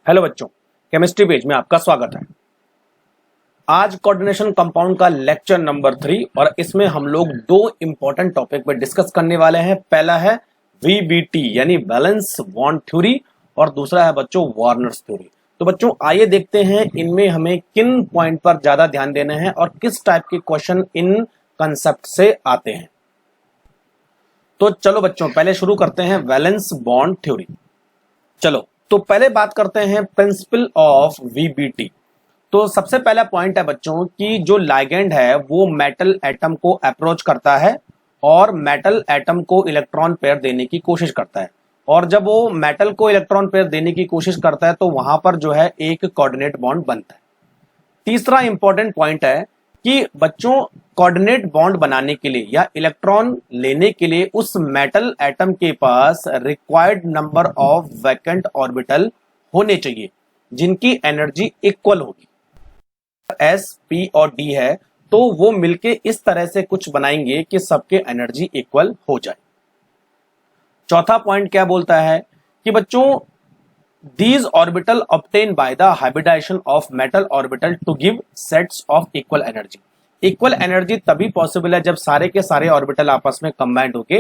Hello बच्चों, chemistry page में आपका स्वागत है। आज कोऑर्डिनेशन कंपाउंड का लेक्चर नंबर 3 और इसमें हम लोग दो इंपॉर्टेंट टॉपिक पर डिस्कस करने वाले हैं। पहला है वीबीटी यानी वैलेंस बॉन्ड थ्योरी और दूसरा है बच्चों वार्नर्स थ्योरी। तो बच्चों आइए देखते हैं इनमें हमें किन पॉइंट पर ज्यादा ध्यान देना है और किस टाइप के क्वेश्चन इन कंसेप्ट से आते हैं। तो चलो बच्चों पहले शुरू करते हैं वैलेंस बॉन्ड थ्योरी। चलो तो पहले बात करते हैं प्रिंसिपल ऑफ वीबीटी। तो सबसे पहला पॉइंट है बच्चों कि जो लाइगेंड है वो मेटल एटम को अप्रोच करता है और मेटल एटम को इलेक्ट्रॉन पेयर देने की कोशिश करता है, और जब वो मेटल को इलेक्ट्रॉन पेयर देने की कोशिश करता है तो वहां पर जो है एक कोऑर्डिनेट बॉन्ड बनता है। तीसरा इंपॉर्टेंट पॉइंट है कि बच्चों कोऑर्डिनेट बॉन्ड बनाने के लिए या इलेक्ट्रॉन लेने के लिए उस मेटल एटम के पास required number of vacant orbital होने चाहिए जिनकी एनर्जी इक्वल होगी। एस, पी और डी है तो वो मिलके इस तरह से कुछ बनाएंगे कि सबके एनर्जी इक्वल हो जाए। चौथा पॉइंट क्या बोलता है कि बच्चों these orbital obtained by the hybridization of metal orbital to give sets of equal energy। Equal energy तभी पॉसिबल है जब सारे के सारे ऑर्बिटल आपस में कंबाइंड होके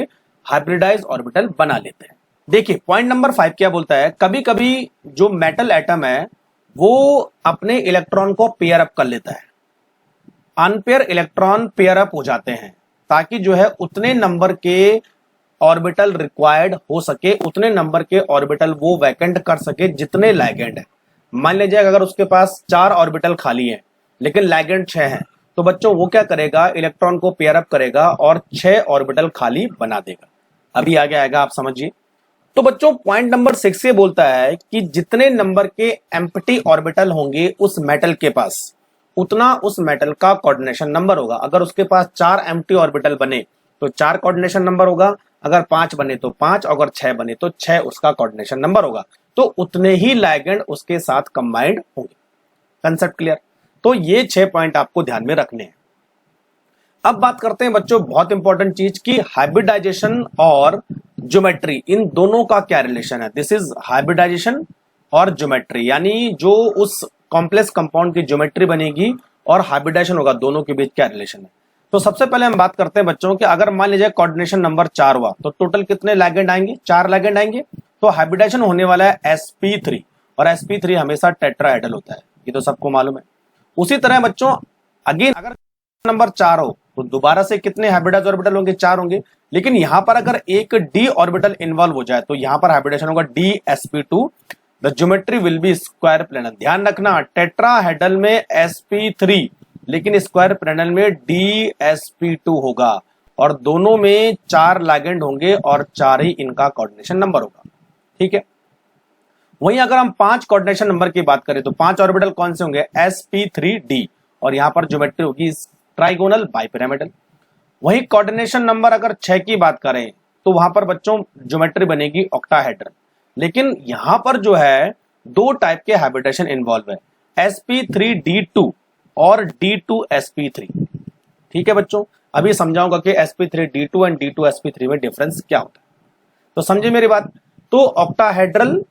हाइब्रिडाइज ऑर्बिटल बना लेते हैं। देखिए पॉइंट नंबर 5 क्या बोलता है, कभी कभी जो मेटल एटम है वो अपने इलेक्ट्रॉन को पेयर अप कर लेता है, अनपेयर इलेक्ट्रॉन पेयर अप हो जाते हैं ताकि जो है उतने नंबर के ऑर्बिटल रिक्वायर्ड हो सके, उतने नंबर के ऑर्बिटल वो वैकेंट कर सके जितने लाइगेंड है। मान लीजिए अगर उसके पास 4 ऑर्बिटल खाली हैं लेकिन लाइगेंड 6 हैं तो बच्चों वो क्या करेगा, इलेक्ट्रॉन को पेयर अप करेगा और 6 ऑर्बिटल खाली बना देगा। अभी आगे आएगा, आप समझिए। तो बच्चों पॉइंट नंबर 6 ये बोलता है कि जितने नंबर के एम्प्टी ऑर्बिटल होंगे उस मेटल के पास उतना उस मेटल का कोऑर्डिनेशन नंबर होगा। अगर उसके पास 4 एम्प्टी ऑर्बिटल बने तो 4 कोऑर्डिनेशन नंबर होगा, अगर 5 बने तो 5, अगर 6 बने तो 6 उसका कोऑर्डिनेशन नंबर होगा। तो उतने ही लाइगेंड उसके साथ कंबाइंड होंगे। Concept clear? तो ये 6 पॉइंट आपको ध्यान में रखने हैं। अब बात करते हैं बच्चों बहुत इंपॉर्टेंट चीज की हाइब्रिडाइजेशन और ज्योमेट्री, इन दोनों का क्या रिलेशन है। दिस इज हाइब्रिडाइजेशन और ज्योमेट्री, यानी जो उस कॉम्प्लेक्स कंपाउंड की ज्योमेट्री बनेगी और हाइब्रिडाइजेशन होगा, दोनों के बीच क्या रिलेशन है। तो सबसे पहले हम बात करते हैं बच्चों कि अगर मान लीजिए कोऑर्डिनेशन नंबर 4 हुआ तो टोटल कितने लाइगेंड आएंगे, 4 लाइगेंड आएंगे। तो हाइब्रिडाइजेशन होने वाला है sp3 और sp3 हमेशा टेट्राहेड्रल होता है, ये तो सबको मालूम है। उसी तरह बच्चों अगेन अगर नंबर 4 हो तो दोबारा से कितने हाइब्रिडाइज ऑर्बिटल होंगे, 4 होंगे। लेकिन यहां पर अगर एक d ऑर्बिटल इन्वॉल्व हो जाए तो यहां पर हाइब्रिडाइजेशन होगा dsp2। The geometry will be square planar. ध्यान रखना टेट्राहेड्रल में sp3 लेकिन स्क्वायर पैरेलल में dsp2 होगा और दोनों में 4 लाइगेंड होंगे और 4 ही इनका कोऑर्डिनेशन नंबर होगा। ठीक है। वहीं अगर हम 5 कोऑर्डिनेशन नंबर की बात करें तो 5 ऑर्बिटल कौन से होंगे, sp3d, और यहां पर ज्योमेट्री होगी ट्राइगोनल बाइपिरामिडल। वहीं कोऑर्डिनेशन नंबर अगर 6 की बात करें तो वहां पर बच्चों ज्योमेट्री बनेगी ऑक्टाहेड्रल। लेकिन यहां पर जो है 2 टाइप के हाइब्रिडेशन इन्वॉल्व है, sp3d2 और d2sp3। ठीक है बच्चों, अभी समझाऊंगा कि sp3d2 एंड d2sp3 में डिफरेंस क्या होता है, तो समझे मेरी बात। तो ऑक्टाहेड्रल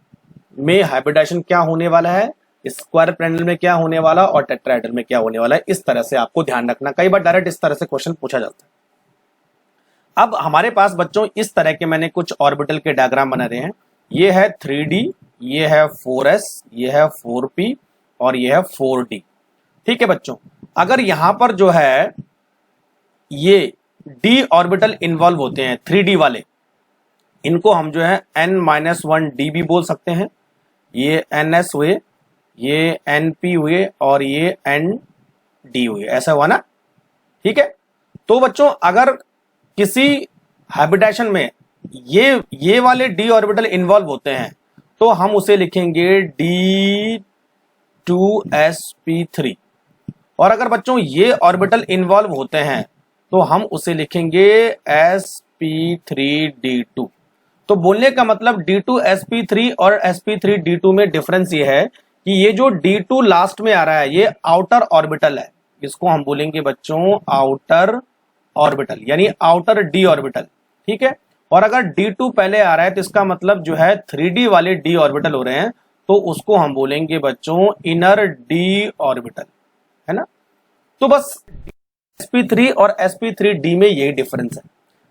में हाइब्रिडाइजेशन क्या होने वाला है, स्क्वायर पैरेलल में क्या होने वाला और टेट्राहेड्रल में क्या होने वाला है, इस तरह से आपको ध्यान रखना। कई बार डायरेक्ट इस तरह से क्वेश्चन पूछा जाता है। अब हमारे पास बच्चों इस तरह के मैंने कुछ ऑर्बिटल के डायग्राम बना रहे हैं। ये है 3d, ये है 4s, ये है 4p और ये है 4d। ठीक है बच्चों, अगर यहां पर जो है ये d ऑर्बिटल इन्वॉल्व होते हैं 3d वाले, इनको हम जो है n-1d भी बोल सकते हैं। ये ns हुए, ये np हुए और ये nd हुए, ऐसा हुआ ना। ठीक है। तो बच्चों अगर किसी हाइब्रिडाइजेशन में ये वाले d ऑर्बिटल इन्वॉल्व होते हैं तो हम उसे लिखेंगे d2sp3, और अगर बच्चों ये ऑर्बिटल इन्वॉल्व होते हैं तो हम उसे लिखेंगे sp3d2। तो बोलने का मतलब d2sp3 और sp3d2 में डिफरेंस ये है कि ये जो d2 लास्ट में आ रहा है ये आउटर ऑर्बिटल है, इसको हम बोलेंगे बच्चों आउटर ऑर्बिटल यानी आउटर d ऑर्बिटल। ठीक है। और अगर d2 पहले आ रहा है तो इसका मतलब जो है 3d वाले d ऑर्बिटल हो रहे हैं तो उसको हम बोलेंगे बच्चों इनर डी ऑर्बिटल, है ना। तो बस sp3 और sp3d में यही डिफरेंस है।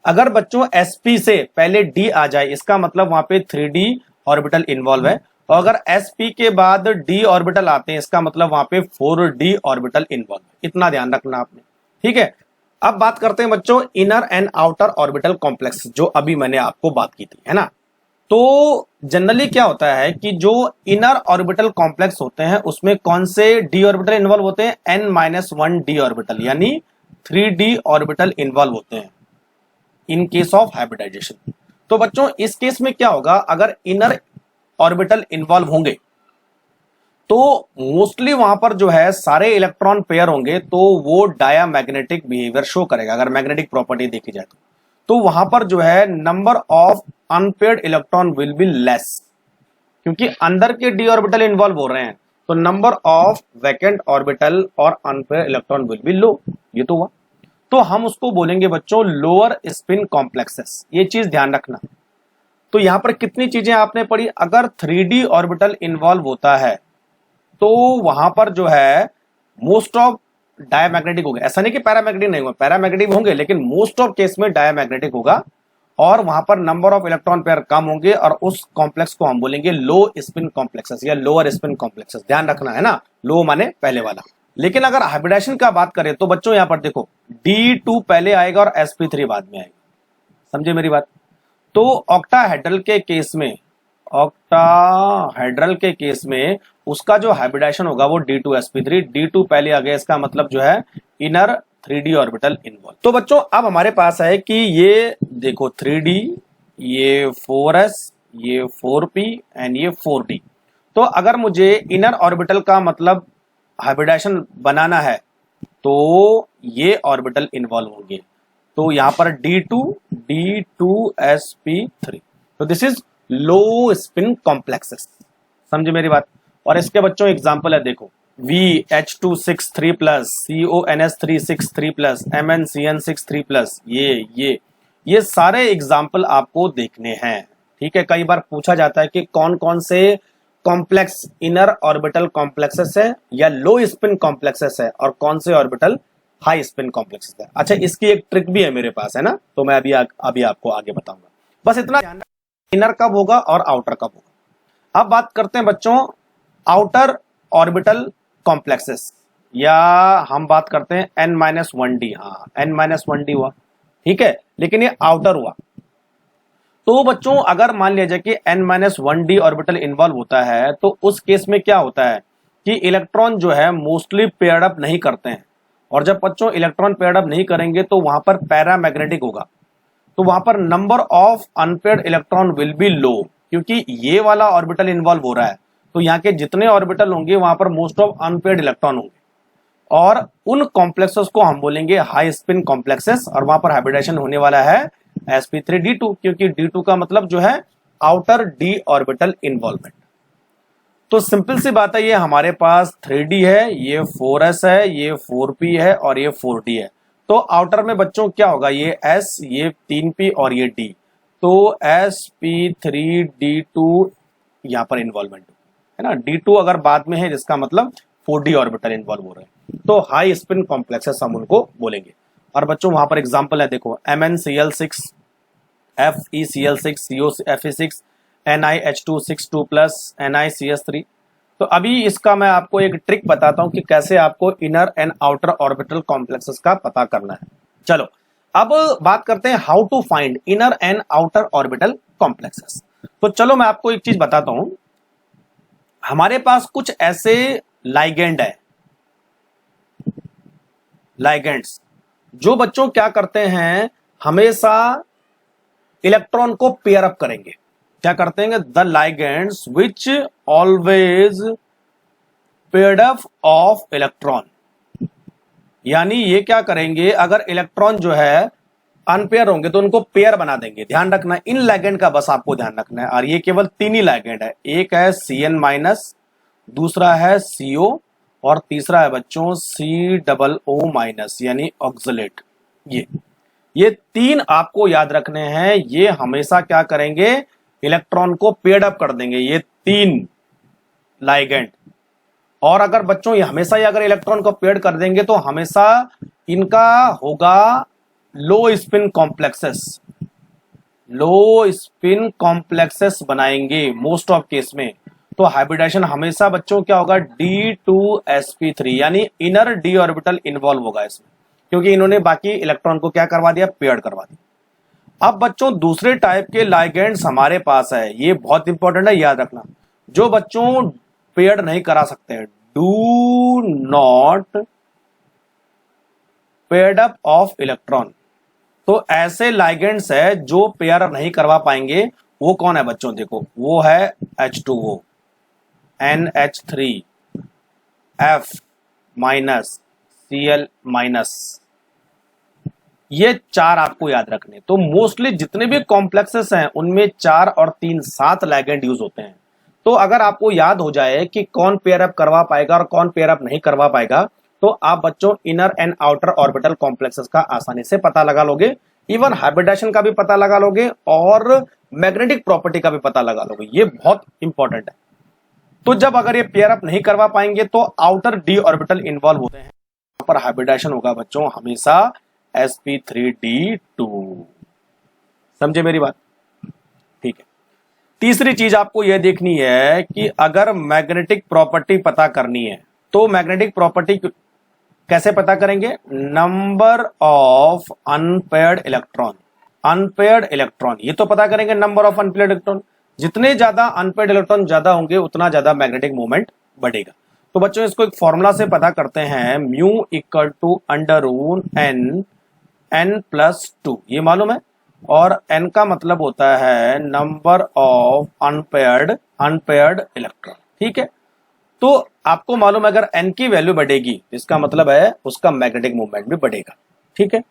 अगर बच्चों sp से पहले d आ जाए इसका मतलब वहां पे 3d ऑर्बिटल इन्वॉल्व है, और अगर sp के बाद d ऑर्बिटल आते हैं इसका मतलब वहां पे 4d ऑर्बिटल इन्वॉल्व है। इतना ध्यान रखना आपने, ठीक है। अब बात करते हैं बच्चों inner and outer orbital complex, जो अभी मैंने आपको बात की थी, है ना। तो जनरली क्या होता है कि जो इनर ऑर्बिटल कॉम्प्लेक्स होते हैं उसमें कौन से d ऑर्बिटल इन्वॉल्व होते हैं, n-1d ऑर्बिटल यानी 3d ऑर्बिटल इन्वॉल्व होते हैं इन केस ऑफ हाइब्रिडाइजेशन। तो बच्चों इस केस में क्या होगा, अगर इनर ऑर्बिटल इन्वॉल्व होंगे तो मोस्टली वहां पर जो है सारे इलेक्ट्रॉन पेयर होंगे, तो वो डायामैग्नेटिक बिहेवियर शो करेगा। अगर मैग्नेटिक प्रॉपर्टी देखी जाए तो वहां पर जो है number of unpaired electron will be less, क्योंकि अंदर के डी ऑर्बिटल इन्वॉल्व हो रहे हैं, तो नंबर ऑफ वैकेंट ऑर्बिटल और अनपेयर्ड इलेक्ट्रॉन विल बी लो। ये तो हुआ, तो हम उसको बोलेंगे बच्चों लोअर स्पिन कॉम्प्लेक्सेस। ये चीज ध्यान रखना। तो यहां पर कितनी चीजें आपने पढ़ी, अगर 3d ऑर्बिटल इन्वॉल्व होता है तो वहां पर जो है मोस्ट ऑफ डायमैग्नेटिक होगा। ऐसा नहीं कि पैरामैग्नेटिक नहीं होगा, पैरामैग्नेटिक होंगे, लेकिन मोस्ट ऑफ केस में डायमैग्नेटिक होगा, और वहां पर नंबर ऑफ इलेक्ट्रॉन पेयर कम होंगे, और उस कॉम्प्लेक्स को हम बोलेंगे लो स्पिन कॉम्प्लेक्सेस या लोअर स्पिन कॉम्प्लेक्सेस। ध्यान रखना, है ना, लो माने पहले वाला। लेकिन अगर हाइब्रिडाइजेशन का बात करें तो बच्चों यहां पर देखो D2 पहले आएगा और sp3 बाद में आएगा, समझे मेरी बात। तो ऑक्टाहेड्रल के केस में, ऑक्टाहेड्रल के केस में उसका जो हाइब्रिडाइजेशन होगा वो D2 sp3, D2 पहले आ गया, इसका मतलब जो है इनर 3d ऑर्बिटल इन्वॉल्व। तो बच्चों अब हमारे पास है कि ये देखो 3d, ये 4s, ये 4p एंड ये 4d। तो अगर मुझे इनर ऑर्बिटल का मतलब हाइब्रिडाइजेशन बनाना है तो ये ऑर्बिटल इन्वॉल्व होंगे। तो यहां पर D2sp3, तो this is low spin complexes, समझे मेरी बात। और इसके बच्चों एग्जांपल है, देखो VH263 plus, CONS363 plus, MnCN63 plus, ये सारे एग्जांपल आपको देखने हैं, ठीक है। कई बार पूछा जाता है कि कौन कौन से कॉम्प्लेक्स इनर ऑर्बिटल कॉम्प्लेक्सेस है या लो स्पिन कॉम्प्लेक्सेस है, और कौन से ऑर्बिटल हाई स्पिन कॉम्प्लेक्सेस है। अच्छा, इसकी एक ट्रिक भी है मेरे पास, है ना, तो मैं अभी आपको आगे बताऊंगा। बस इतना ध्यान रखना, इनर कब होगा और आउटर कब होगा। अब बात करते हैं बच्चों आउटर ऑर्बिटल कॉम्प्लेक्सेस, या हम बात करते हैं n-1d। हाँ, n-1d हुआ, ठीक है, लेकिन ये आउटर हुआ। तो बच्चों अगर मान लिया जाए कि n-1d ऑर्बिटल इन्वॉल्व होता है तो उस केस में क्या होता है कि इलेक्ट्रॉन जो है मोस्टली पेयर्ड अप नहीं करते हैं, और जब बच्चों इलेक्ट्रॉन पेयर्ड अप नहीं करेंगे तो वहां पर पैरामैग्नेटिक होगा, तो वहां पर number of unpaired electron will be low, क्योंकि ये वाला ऑर्बिटल इन्वॉल्व हो रहा है, तो यहाँ के जितने ऑर्बिटल होंगे वहां पर मोस्ट ऑफ अनपेयर्ड इलेक्ट्रॉन होंगे, और उन कॉम्प्लेक्सेस को हम बोलेंगे हाई स्पिन कॉम्प्लेक्सेस, और वहां पर हाइब्रिडाइजेशन होने वाला है sp3d2, क्योंकि d2 का मतलब जो है आउटर d ऑर्बिटल इन्वॉल्वमेंट। तो सिंपल सी बात है, ये हमारे पास 3d है, ये 4s है, ये 4p है और ये 4d है। तो आउटर में बच्चों क्या होगा, ये s, ये 3p और ये d, तो sp3d2 यहां पर इन्वॉल्वमेंट है ना। d2 अगर बाद में है जिसका मतलब 4d ऑर्बिटल इन्वॉल्व हो रहे हैं, तो हाई स्पिन कॉम्प्लेक्सेस हम उनको बोलेंगे। और बच्चों वहां पर एग्जांपल है, देखो MnCl6, FeCl6, COFe6, NiH262 plus, NiCS3। तो अभी इसका मैं आपको एक ट्रिक बताता हूं कि कैसे आपको inner and outer orbital complexes का पता करना है। चलो अब बात करते हैं how to find inner and outer orbital complexes. तो चलो मैं आपको एक चीज बताता हूं, हमारे पास कुछ ऐसे लाइगेंड है, लाइगेंड्स जो बच्चों क्या करते हैं, हमेशा इलेक्ट्रॉन को पेयर अप करेंगे। क्या करते हैं, the ligands which always paired up of electron, यानी ये क्या करेंगे, अगर इलेक्ट्रॉन जो है अनपेयर होंगे तो उनको पेयर बना देंगे। ध्यान रखना इन लाइगेंड का, बस आपको ध्यान रखना है, और ये केवल 3 ही लाइगेंड है, एक है Cn-, दूसरा है CO, और तीसरा है बच्चों COO- यानी ऑक्सलेट। ये 3 आपको याद रखने हैं, ये हमेशा क्या करेंगे, इलेक्ट्रॉन को पेयर्ड अप कर देंगे, ये 3 लाइगेंड। और अगर बच्चों ये हमेशा ही अगर इलेक्ट्रॉन को पेयर्ड कर देंगे तो हमेशा इनका होगा लो स्पिन कॉम्प्लेक्सेस, लो स्पिन कॉम्प्लेक्सेस बनाएंगे मोस्ट ऑफ केस में। तो हाइब्रिडाइजेशन हमेशा बच्चों क्या होगा, D2sp3 यानी इनर डी ऑर्बिटल इन्वॉल्व होगा इसमें, क्योंकि इन्होंने बाकी इलेक्ट्रॉन को क्या करवा दिया, पेयर्ड करवा दिया। अब बच्चों दूसरे टाइप के लाइगेंड्स हमारे पास है, ये बहुत इंपॉर्टेंट है, याद रखना। जो बच्चों पेयर्ड नहीं करा सकते हैं, do not paired up of electron, तो ऐसे लाइगेंड्स है जो पेयर नहीं करवा पाएंगे। वो कौन है बच्चों, देखो वो है H2O, NH3, F minus, Cl minus, ये चार आपको याद रखने। तो मोस्टली जितने भी कॉम्प्लेक्सेस हैं उनमें 4 और 3 7 लाइगेंड यूज होते हैं। तो अगर आपको याद हो जाए कि कौन पेयर अप करवा पाएगा और कौन पेयर अप नहीं करवा पाएगा, तो आप बच्चों inner and outer orbital complexes का आसानी से पता लगा लोगे, इवन हाइब्रिडाइजेशन का भी पता लगा लोगे और मैग्नेटिक प्रॉपर्टी का भी पता लगा लोगे। ये बहुत इंपॉर्टेंट है। तो जब अगर ये पेयर अप नहीं करवा पाएंगे तो आउटर डी ऑर्बिटल इन्वॉल्व होते हैं, यहां पर हाइब्रिडाइजेशन होगा बच्चों हमेशा sp3d2। समझे मेरी बात, ठीक है। तीसरी चीज आपको यह देखनी है कि अगर मैग्नेटिक प्रॉपर्टी पता करनी है तो मैग्नेटिक प्रॉपर्टी कैसे पता करेंगे, number of unpaired electron, unpaired electron, ये तो पता करेंगे नंबर ऑफ अनपेयर्ड इलेक्ट्रॉन। जितने ज्यादा अनपेयर्ड इलेक्ट्रॉन ज्यादा होंगे उतना ज्यादा मैग्नेटिक मूवमेंट बढ़ेगा। तो बच्चों इसको एक फॉर्मूला से पता करते हैं, mu equal to under n+2, ये मालूम है, और n का मतलब होता है नंबर ऑफ अनपेयर्ड इलेक्ट्रॉन, ठीक है। तो आपको मालूम है अगर n की वैल्यू बढ़ेगी इसका मतलब है उसका मैग्नेटिक मूवमेंट भी बढ़ेगा, ठीक है।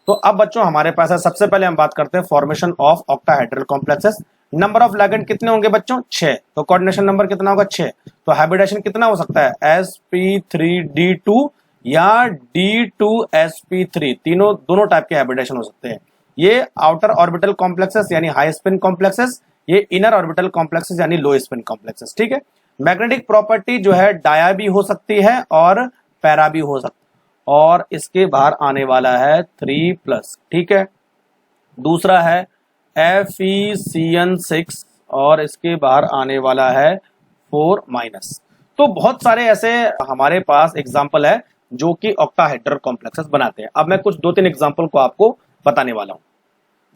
तो अब बच्चों हमारे पास है, सबसे पहले हम बात करते हैं formation of octahedral complexes. Number of ligand कितने होंगे बच्चों, 6, तो कोऑर्डिनेशन नंबर कितना होगा, 6। तो हाइब्रिडाइजेशन कितना हो सकता है, sp3d2 या D2sp3, दोनों टाइप के हाइब्रिडाइजेशन हो सकते हैं। ये आउटर ऑर्बिटल कॉम्प्लेक्सेस यानी हाई स्पिन कॉम्प्लेक्सेस, ये इनर ऑर्बिटल कॉम्प्लेक्सेस यानी लो स्पिन कॉम्प्लेक्सेस, ठीक है। मैग्नेटिक प्रॉपर्टी जो है डाया भी हो सकती है और पैरा भी हो सकती है, और इसके बाहर आने वाला है 3+, ठीक है। दूसरा है FeCN6 और इसके बाहर आने वाला है 4-। तो बहुत सारे ऐसे हमारे पास एग्जाम्पल है जो कि ऑक्टाहेड्रल कॉम्प्लेक्सेस बनाते हैं। अब मैं कुछ 2-3 एग्जाम्पल को आपको बताने वाला हूं।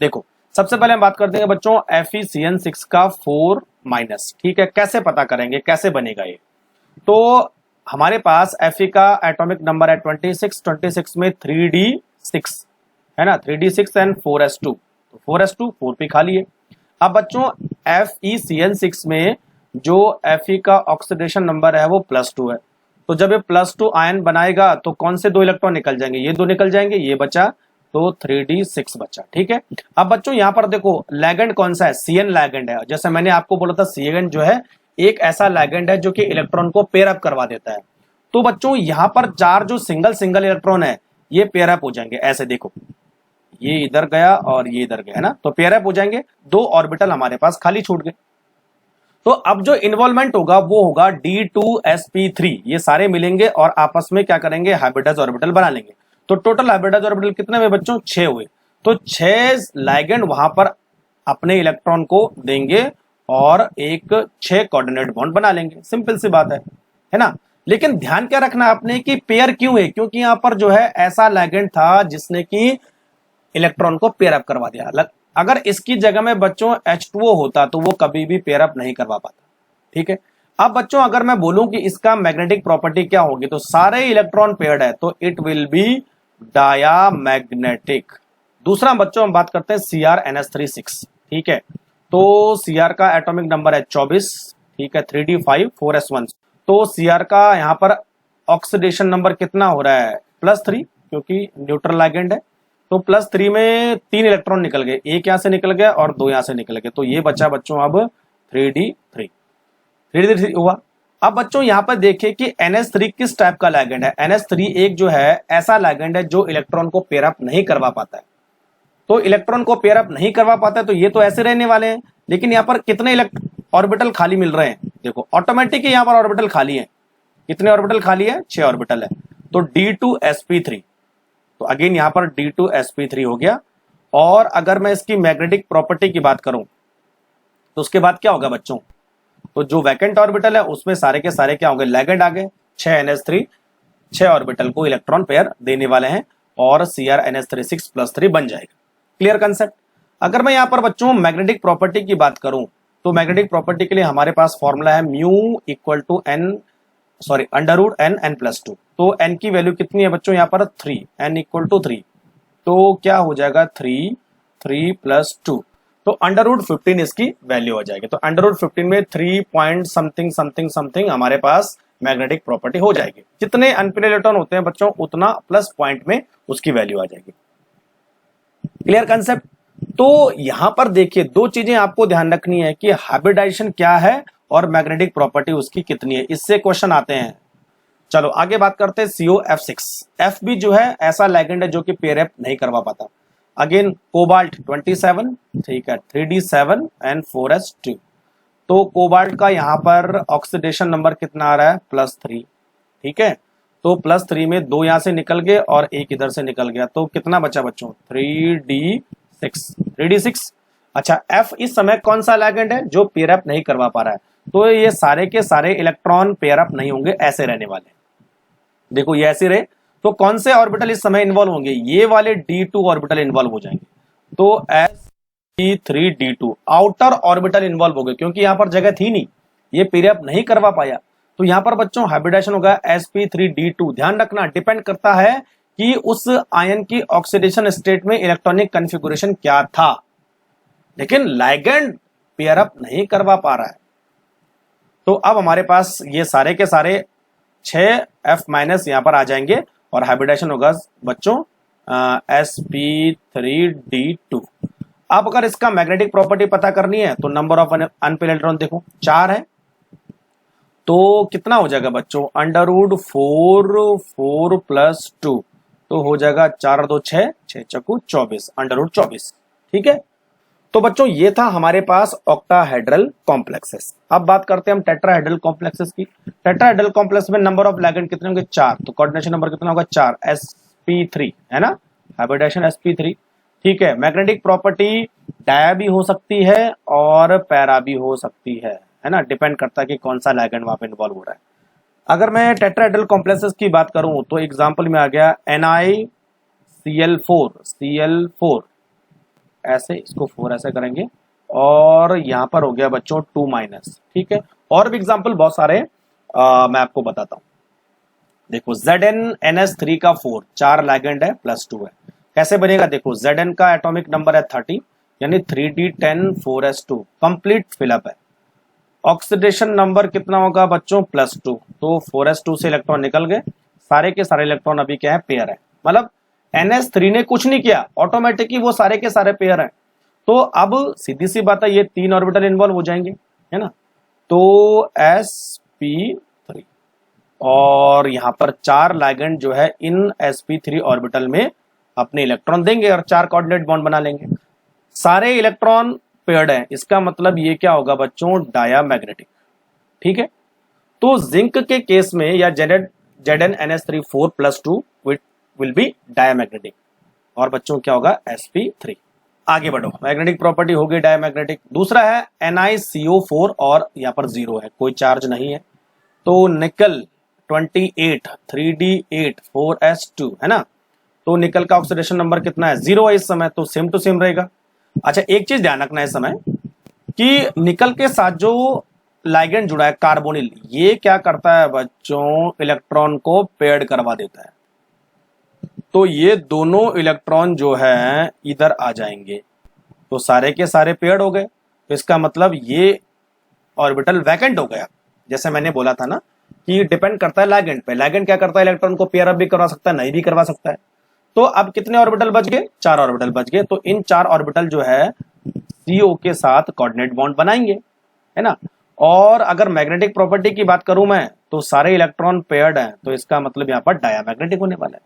देखो सबसे पहले हम बात करते हैं बच्चों FeCN6 का 4-, ठीक है। कैसे पता करेंगे, कैसे बनेगा ये, तो हमारे पास Fe का एटॉमिक नंबर है 26 में 3d6 है ना, 3d6 एंड 4s2, तो 4s2 4 पे खा लिए। अब बच्चों FeCN6 में जो Fe का ऑक्सीडेशन नंबर है वो +2 है, तो जब ये +2 आयन बनाएगा तो कौन से 2 इलेक्ट्रॉन निकल जाएंगे, ये 2 निकल जाएंगे, ये बचा, तो 3d6 बचा, ठीक है। अब बच्चों यहां पर देखो लिगेंड कौन सा है, Cn लिगेंड है। जैसे मैंने आपको बोला था Cn जो है एक ऐसा लिगेंड है जो कि इलेक्ट्रॉन को पेयर अप करवा देता है। तो बच्चों यहां पर 4 जो सिंगल इलेक्ट्रॉन है ये पेयर अप हो जाएंगे, ऐसे देखो ये इधर गया और ये इधर गया, है ना, तो पेयर अप हो जाएंगे, 2 ऑर्बिटल हमारे पास खाली छूट गए। तो अब जो इन्वॉल्वमेंट होगा वो होगा D2sp3, ये सारे मिलेंगे और आपस में क्या करेंगे, हाइब्रिडाइज्ड ऑर्बिटल बना लेंगे। तो टोटल हाइब्रिडाइज्ड ऑर्बिटल कितने हुए बच्चों, 6 हुए। तो 6 लिगेंड वहां पर अपने इलेक्ट्रॉन को देंगे और एक 6 कोऑर्डिनेट बॉन्ड बना लेंगे, सिंपल सी बात है ना। लेकिन ध्यान क्या रखना आपने कि पेयर क्यों है, क्योंकि यहां पर जो है ऐसा लिगेंड था जिसने कि इलेक्ट्रॉन को पेयर अप करवा दिया। अगर इसकी जगह में बच्चों H2O होता तो वो कभी भी पेयर अप नहीं करवा पाता, ठीक है। अब बच्चों अगर मैं बोलूं कि इसका मैग्नेटिक प्रॉपर्टी क्या होगी, तो सारे इलेक्ट्रॉन पेयर्ड है तो इट विल बी डायामैग्नेटिक। दूसरा बच्चों हम बात करते हैं CrNH3 6, ठीक है। तो Cr का एटॉमिक नंबर है 24, ठीक है, 3d5 4s1। तो Cr का यहां पर ऑक्सीडेशन नंबर कितना हो रहा है, +3, क्योंकि न्यूट्रल लिगेंड है। तो +3 में 3 इलेक्ट्रॉन निकल गए, एक यहां से निकल गया और 2 यहां से निकल गए, तो ये बचा बच्चों अब 3d3 हुआ। अब बच्चों यहां पर देखिए कि NH3 किस टाइप का लिगेंड है। NH3 एक जो है ऐसा लिगेंड है जो इलेक्ट्रॉन को पेयर अप नहीं करवा पाता है। तो इलेक्ट्रॉन को पेयर अप नहीं करवा पाता है तो ये तो ऐसे रहने वाले हैं, लेकिन यहां पर कितने ऑर्बिटल खाली मिल रहे हैं, देखो ऑटोमेटिक यहाँ पर ऑर्बिटल खाली है, कितने ऑर्बिटल खाली है, 6 ऑर्बिटल है, तो D2sp3, तो अगेन यहाँ पर D2sp3 हो गया। और अगर मैं इसकी मैग्नेटिक प्रॉपर्टी की बात करूं तो उसके बाद क्या होगा बच्चों, तो जो वैकेंट ऑर्बिटल है उसमें सारे के सारे क्या होंगे, लैगेंड आ गए, 6NH3, 6 ऑर्बिटल को इलेक्ट्रॉन पेयर देने वाले हैं और CrNH3 6+3 बन जाएगा। Clear concept. अगर मैं यहां पर बच्चों मैग्नेटिक प्रॉपर्टी की बात करूं तो मैग्नेटिक प्रॉपर्टी के लिए हमारे पास फॉर्मूला है म्यू इक्वल टू n+2। तो n की वैल्यू कितनी है बच्चों, यहां पर 3, n इक्वल टू 3, तो क्या हो जाएगा 3 + 2, तो √15 इसकी वैल्यू हो जाएगी। तो √15 में 3 पॉइंट समथिंग समथिंग समथिंग हमारे पास मैग्नेटिक प्रॉपर्टी हो जाएगी। जितने अनपेयर इलेक्ट्रॉन होते हैं बच्चों उतना प्लस पॉइंट में उसकी वैल्यू आ जाएगी। Clear concept. तो यहां पर देखिए दो चीजें आपको ध्यान रखनी है कि हाइब्रिडाइजेशन क्या है और मैग्नेटिक प्रॉपर्टी उसकी कितनी है, इससे क्वेश्चन आते हैं। चलो आगे बात करते हैं CO-F6। F भी जो है ऐसा लिगेंड है जो कि पेयर अप नहीं करवा पाता। अगेन कोबाल्ट 27, ठीक है, 3D7 एंड 4s2। तो कोबाल्ट का यहां पर ऑक्सीडेशन नंबर कितना आ रहा है, +3, ठीक है, तो +3 में 2 यहां से निकल गए और 1 इधर से निकल गया, तो कितना बचा बच्चों, 3D6। अच्छा F इस समय कौन सा लिगेंड है जो पेयर अप नहीं करवा पा रहा है, तो ये सारे के सारे इलेक्ट्रॉन पेयर अप नहीं होंगे, ऐसे रहने वाले। देखो ये ऐसे रहे तो कौन से ऑर्बिटल इस समय इन्वॉल्व होंगे, ये वाले D2 ऑर्बिटल इन्वॉल्व हो जाएंगे, तो sp3d2 आउटर ऑर्बिटल इन्वॉल्व हो गए, क्योंकि यहां पर जगह थी नहीं, ये पेयर अप नहीं करवा पाया, तो यहां पर बच्चों हाइब्रिडाइजेशन होगा sp3d2। ध्यान रखना डिपेंड करता है कि उस आयन की ऑक्सीडेशन स्टेट में इलेक्ट्रॉनिक कॉन्फ़िगरेशन क्या था, लेकिन लिगेंड पेयर अप नहीं करवा पा रहा है। तो अब हमारे पास ये सारे के सारे 6F- यहां पर आ जाएंगे और हाइब्रिडाइजेशन होगा बच्चों sp3d2। अब अगर इसका मैग्नेटिक प्रॉपर्टी पता करनी है तो नंबर ऑफ अनपेयर इलेक्ट्रॉन देखो 4 है, तो कितना हो जाएगा बच्चों, √4 + 2, तो हो जाएगा 4 और 2 6, 6 चौको 24, √24, ठीक है। तो बच्चों ये था हमारे पास ऑक्टाहेड्रल कॉम्प्लेक्सेस। अब बात करते हैं हम टेट्राहेड्रल कॉम्प्लेक्सेस की। टेट्राहेड्रल कॉम्प्लेक्स में नंबर ऑफ लिगेंड कितने होंगे, 4, तो कोऑर्डिनेशन नंबर कितना होगा, 4, sp3 है ना, हाइब्रिडाइजेशन sp3, ठीक है। मैग्नेटिक प्रॉपर्टी डाया भी हो सकती है और पैरा भी हो सकती है ना, डिपेंड करता है कि कौन सा लिगेंड वहां पे इन्वॉल्व हो रहा है। अगर मैं टेट्राहेड्रल कॉम्प्लेक्सेस की बात करूं तो एग्जांपल में आ गया NiCl4, ऐसे इसको 4 ऐसे करेंगे और यहां पर हो गया बच्चों 2-, ठीक है। और भी एग्जांपल बहुत सारे मैं आपको बताता हूं। देखो ZnNH3 का 4, 4 लिगेंड है +2 है, कैसे बनेगा, देखो Zn का एटॉमिक नंबर है 30, यानी 3D10 4s2 कंप्लीट फिलअप है। ऑक्सीडेशन नंबर कितना होगा बच्चों, +2, तो 4s2 से इलेक्ट्रॉन निकल गए, सारे के सारे इलेक्ट्रॉन अभी क्या है, पेयर है, मतलब NH3 ने कुछ नहीं किया, ऑटोमेटिकली वो सारे के सारे पेयर हैं। तो अब सीधी सी बात है, ये 3 ऑर्बिटल इन्वॉल्व हो जाएंगे, है ना, तो sp3 और यहां पर 4 लिगेंड जो है इन sp3 ऑर्बिटल में अपने इलेक्ट्रॉन देंगे और 4 कोऑर्डिनेट बॉन्ड बना लेंगे, सारे इलेक्ट्रॉन पेयर्ड हैं, इसका मतलब ये क्या होगा बच्चों, डायामैग्नेटिक, ठीक है। तो जिंक के केस में या ZnNH3 4 + 2 विल बी डायामैग्नेटिक, और बच्चों क्या होगा, sp3। आगे बढ़ो, मैग्नेटिक प्रॉपर्टी हो गई डायामैग्नेटिक। दूसरा है NiCO4 और यहाँ पर 0 है, कोई चार्ज नहीं है, तो निकल 28 3D8 4s2 है ना, तो निकल का ऑक्सीडेशन नंबर कितना है, 0 है इस समय, तो सेम टू सेम रहेगा। अच्छा एक चीज ध्यान रखना है इस समय कि निकल के साथ जो लिगेंड जुड़ा है कार्बोनिल, ये क्या करता है बच्चों, इलेक्ट्रॉन को पेयर्ड करवा देता है, तो ये दोनों इलेक्ट्रॉन जो है इधर आ जाएंगे, तो सारे के सारे पेयर्ड हो गए, तो इसका मतलब ये ऑर्बिटल वैकेंट हो गया। जैसे मैंने बोला था ना कि डिपेंड करता है लिगेंड पे, लिगेंड क्या करता है, इलेक्ट्रॉन को पेयर अप भी करवा सकता है, नहीं भी करवा सकता है। तो अब कितने ऑर्बिटल बच गए, 4 ऑर्बिटल बच गए, तो इन 4 ऑर्बिटल जो है CO के साथ कोऑर्डिनेट बॉन्ड बनाएंगे, है ना। और अगर मैग्नेटिक प्रॉपर्टी की बात करूं मैं तो सारे इलेक्ट्रॉन पेयर्ड हैं, तो इसका मतलब यहाँ पर डायामैग्नेटिक होने वाला है।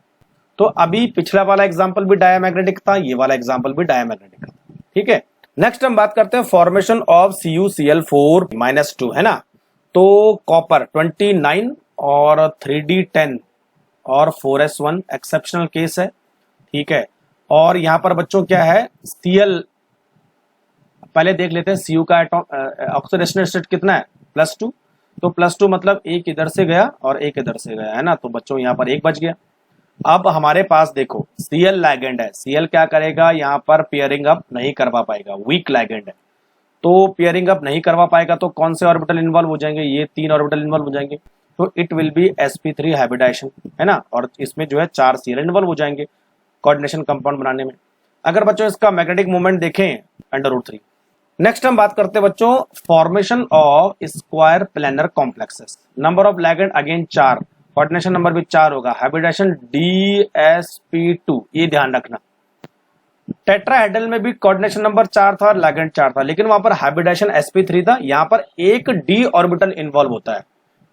तो अभी पिछला वाला एग्जांपल भी डायामैग्नेटिक था, ये वाला एग्जांपल भी डायामैग्नेटिक था, ठीक है। नेक्स्ट हम बात करते हैं फॉर्मेशन ऑफ CuCl4-2 है ना। तो कॉपर 29 और 3D10 और 4s1 एक्सेप्शनल केस है, ठीक है। और यहां पर बच्चों क्या है, Cl पहले देख लेते हैं, Cu का ऑक्सीडेशन स्टेट कितना है, +2। तो +2 मतलब एक इधर से गया और एक इधर से गया, है ना। तो बच्चों यहाँ पर एक बच गया। अब हमारे पास देखो Cl लैगेंड है, Cl क्या करेगा, यहाँ पर पेयरिंग अप नहीं करवा पाएगा, वीक लैगेंड है। तो पेयरिंग अप नहीं करवा पाएगा तो कौन से ऑर्बिटल इन्वॉल्व हो जाएंगे, ये 3 ऑर्बिटल इन्वॉल्व हो जाएंगे। तो it will be sp3 hybridisation, है ना। और इसमें जो है 4 Cl इन्वॉल्व हो जाएंगे कोऑर्डिनेशन कंपाउंड बनाने में। अगर बच्चों इसका मैग्नेटिक मोमेंट देखें √3। नेक्स्ट हम बात करते हैं बच्चों formation of square planar complexes. Number of ligand again 4, coordination number भी 4 होगा, हाइब्रिडाइजेशन DsP2, ये ध्यान रखना। टेट्राहेड्रल में भी कोऑर्डिनेशन नंबर 4 था और लैगेंड 4 था, लेकिन वहां पर हाइब्रिडाइजेशन sp3 था, यहां पर एक d ऑर्बिटल इन्वॉल्व होता है,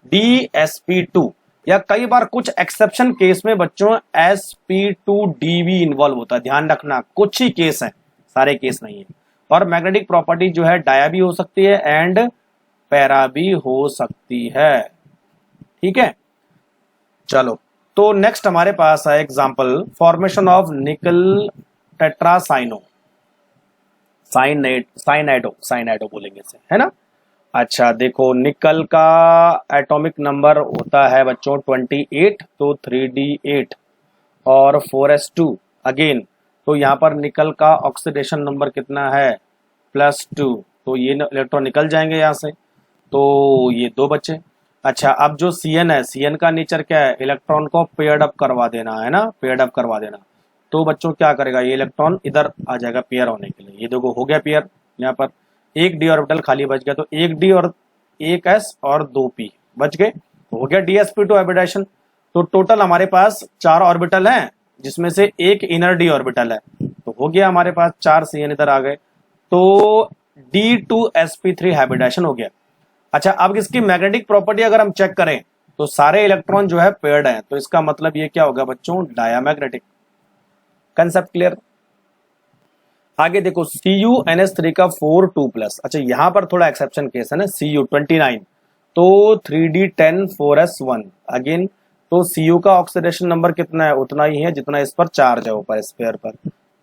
DsP2, या कई बार कुछ एक्सेप्शन केस में बच्चों sp2d भी इन्वॉल्व होता है, ध्यान रखना। कुछ ही केस हैं, सारे केस नहीं है। और मैग्नेटिक प्रॉपर्टी जो है डाया भी हो सकती है एंड पैरा भी हो सकती है, ठीक है। चलो, तो नेक्स्ट हमारे पास है example formation of nickel tetracyano, cyanido बोलेंगे इसे, है ना। अच्छा देखो, निकल का एटॉमिक नंबर होता है बच्चों 28, तो 3d8 और 4s2 अगेन। तो यहां पर निकल का ऑक्सीडेशन नंबर कितना है, +2, तो ये इलेक्ट्रॉन निकल जाएंगे यहां से, तो ये 2 बच्चे। अच्छा, अब जो Cn है, Cn का नेचर क्या है, इलेक्ट्रॉन को पेयर्ड अप करवा देना, है ना, पेयर्ड अप करवा देना। तो बच्चों क्या करेगा, ये इलेक्ट्रॉन इधर आ जाएगा पेयर होने के लिए। ये देखो हो गया पेयर, यहाँ पर एक d ऑर्बिटल खाली बच गया, तो एक d और एक s और 2 p बच गए, तो हो गया DsP2 हाइब्रिडाइजेशन। तो टोटल हमारे पास 4 ऑर्बिटल हैं, जिसमें से एक इनर d ऑर्बिटल है, तो हो गया हमारे पास 4 Cn इधर आ गए, तो D2sp3 हाइब्रिडाइजेशन हो गया। अच्छा, अब इसकी मैग्नेटिक प्रॉपर्टी अगर हम चेक करें तो सारे इलेक्ट्रॉन जो है पेयर्ड हैं, तो इसका मतलब ये क्या होगा बच्चों, डायामैग्नेटिक। Concept clear. आगे देखो CuNH3 का 4 2+। अच्छा, यहां पर थोड़ा एक्सेप्शन केस है ना, Cu 29, तो 3d10 4s1 अगेन। तो Cu का ऑक्सीडेशन नंबर कितना है, उतना ही है जितना इस पर चार्ज है ऊपर स्फीयर पर,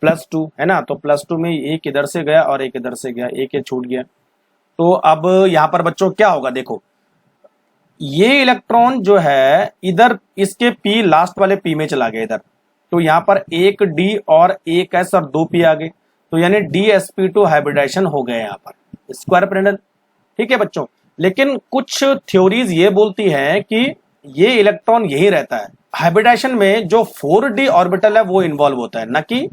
+2, है ना। तो +2 में एक इधर से गया और एक इधर से गया, एक ये छूट गया। तो अब यहां पर बच्चों क्या होगा, देखो ये इलेक्ट्रॉन जो है इधर इसके p लास्ट वाले p में चला गया इधर, तो यहां पर एक d और एक s और 2 p आ गए, तो यानी DsP2 हाइब्रिडाइजेशन हो गए यहां पर स्क्वायर प्लेनर, ठीक है बच्चों। लेकिन कुछ थ्योरीज ये बोलती हैं कि ये इलेक्ट्रॉन यही रहता है, हाइब्रिडाइजेशन में जो 4d ऑर्बिटल है वो इन्वॉल्व होता है, न कि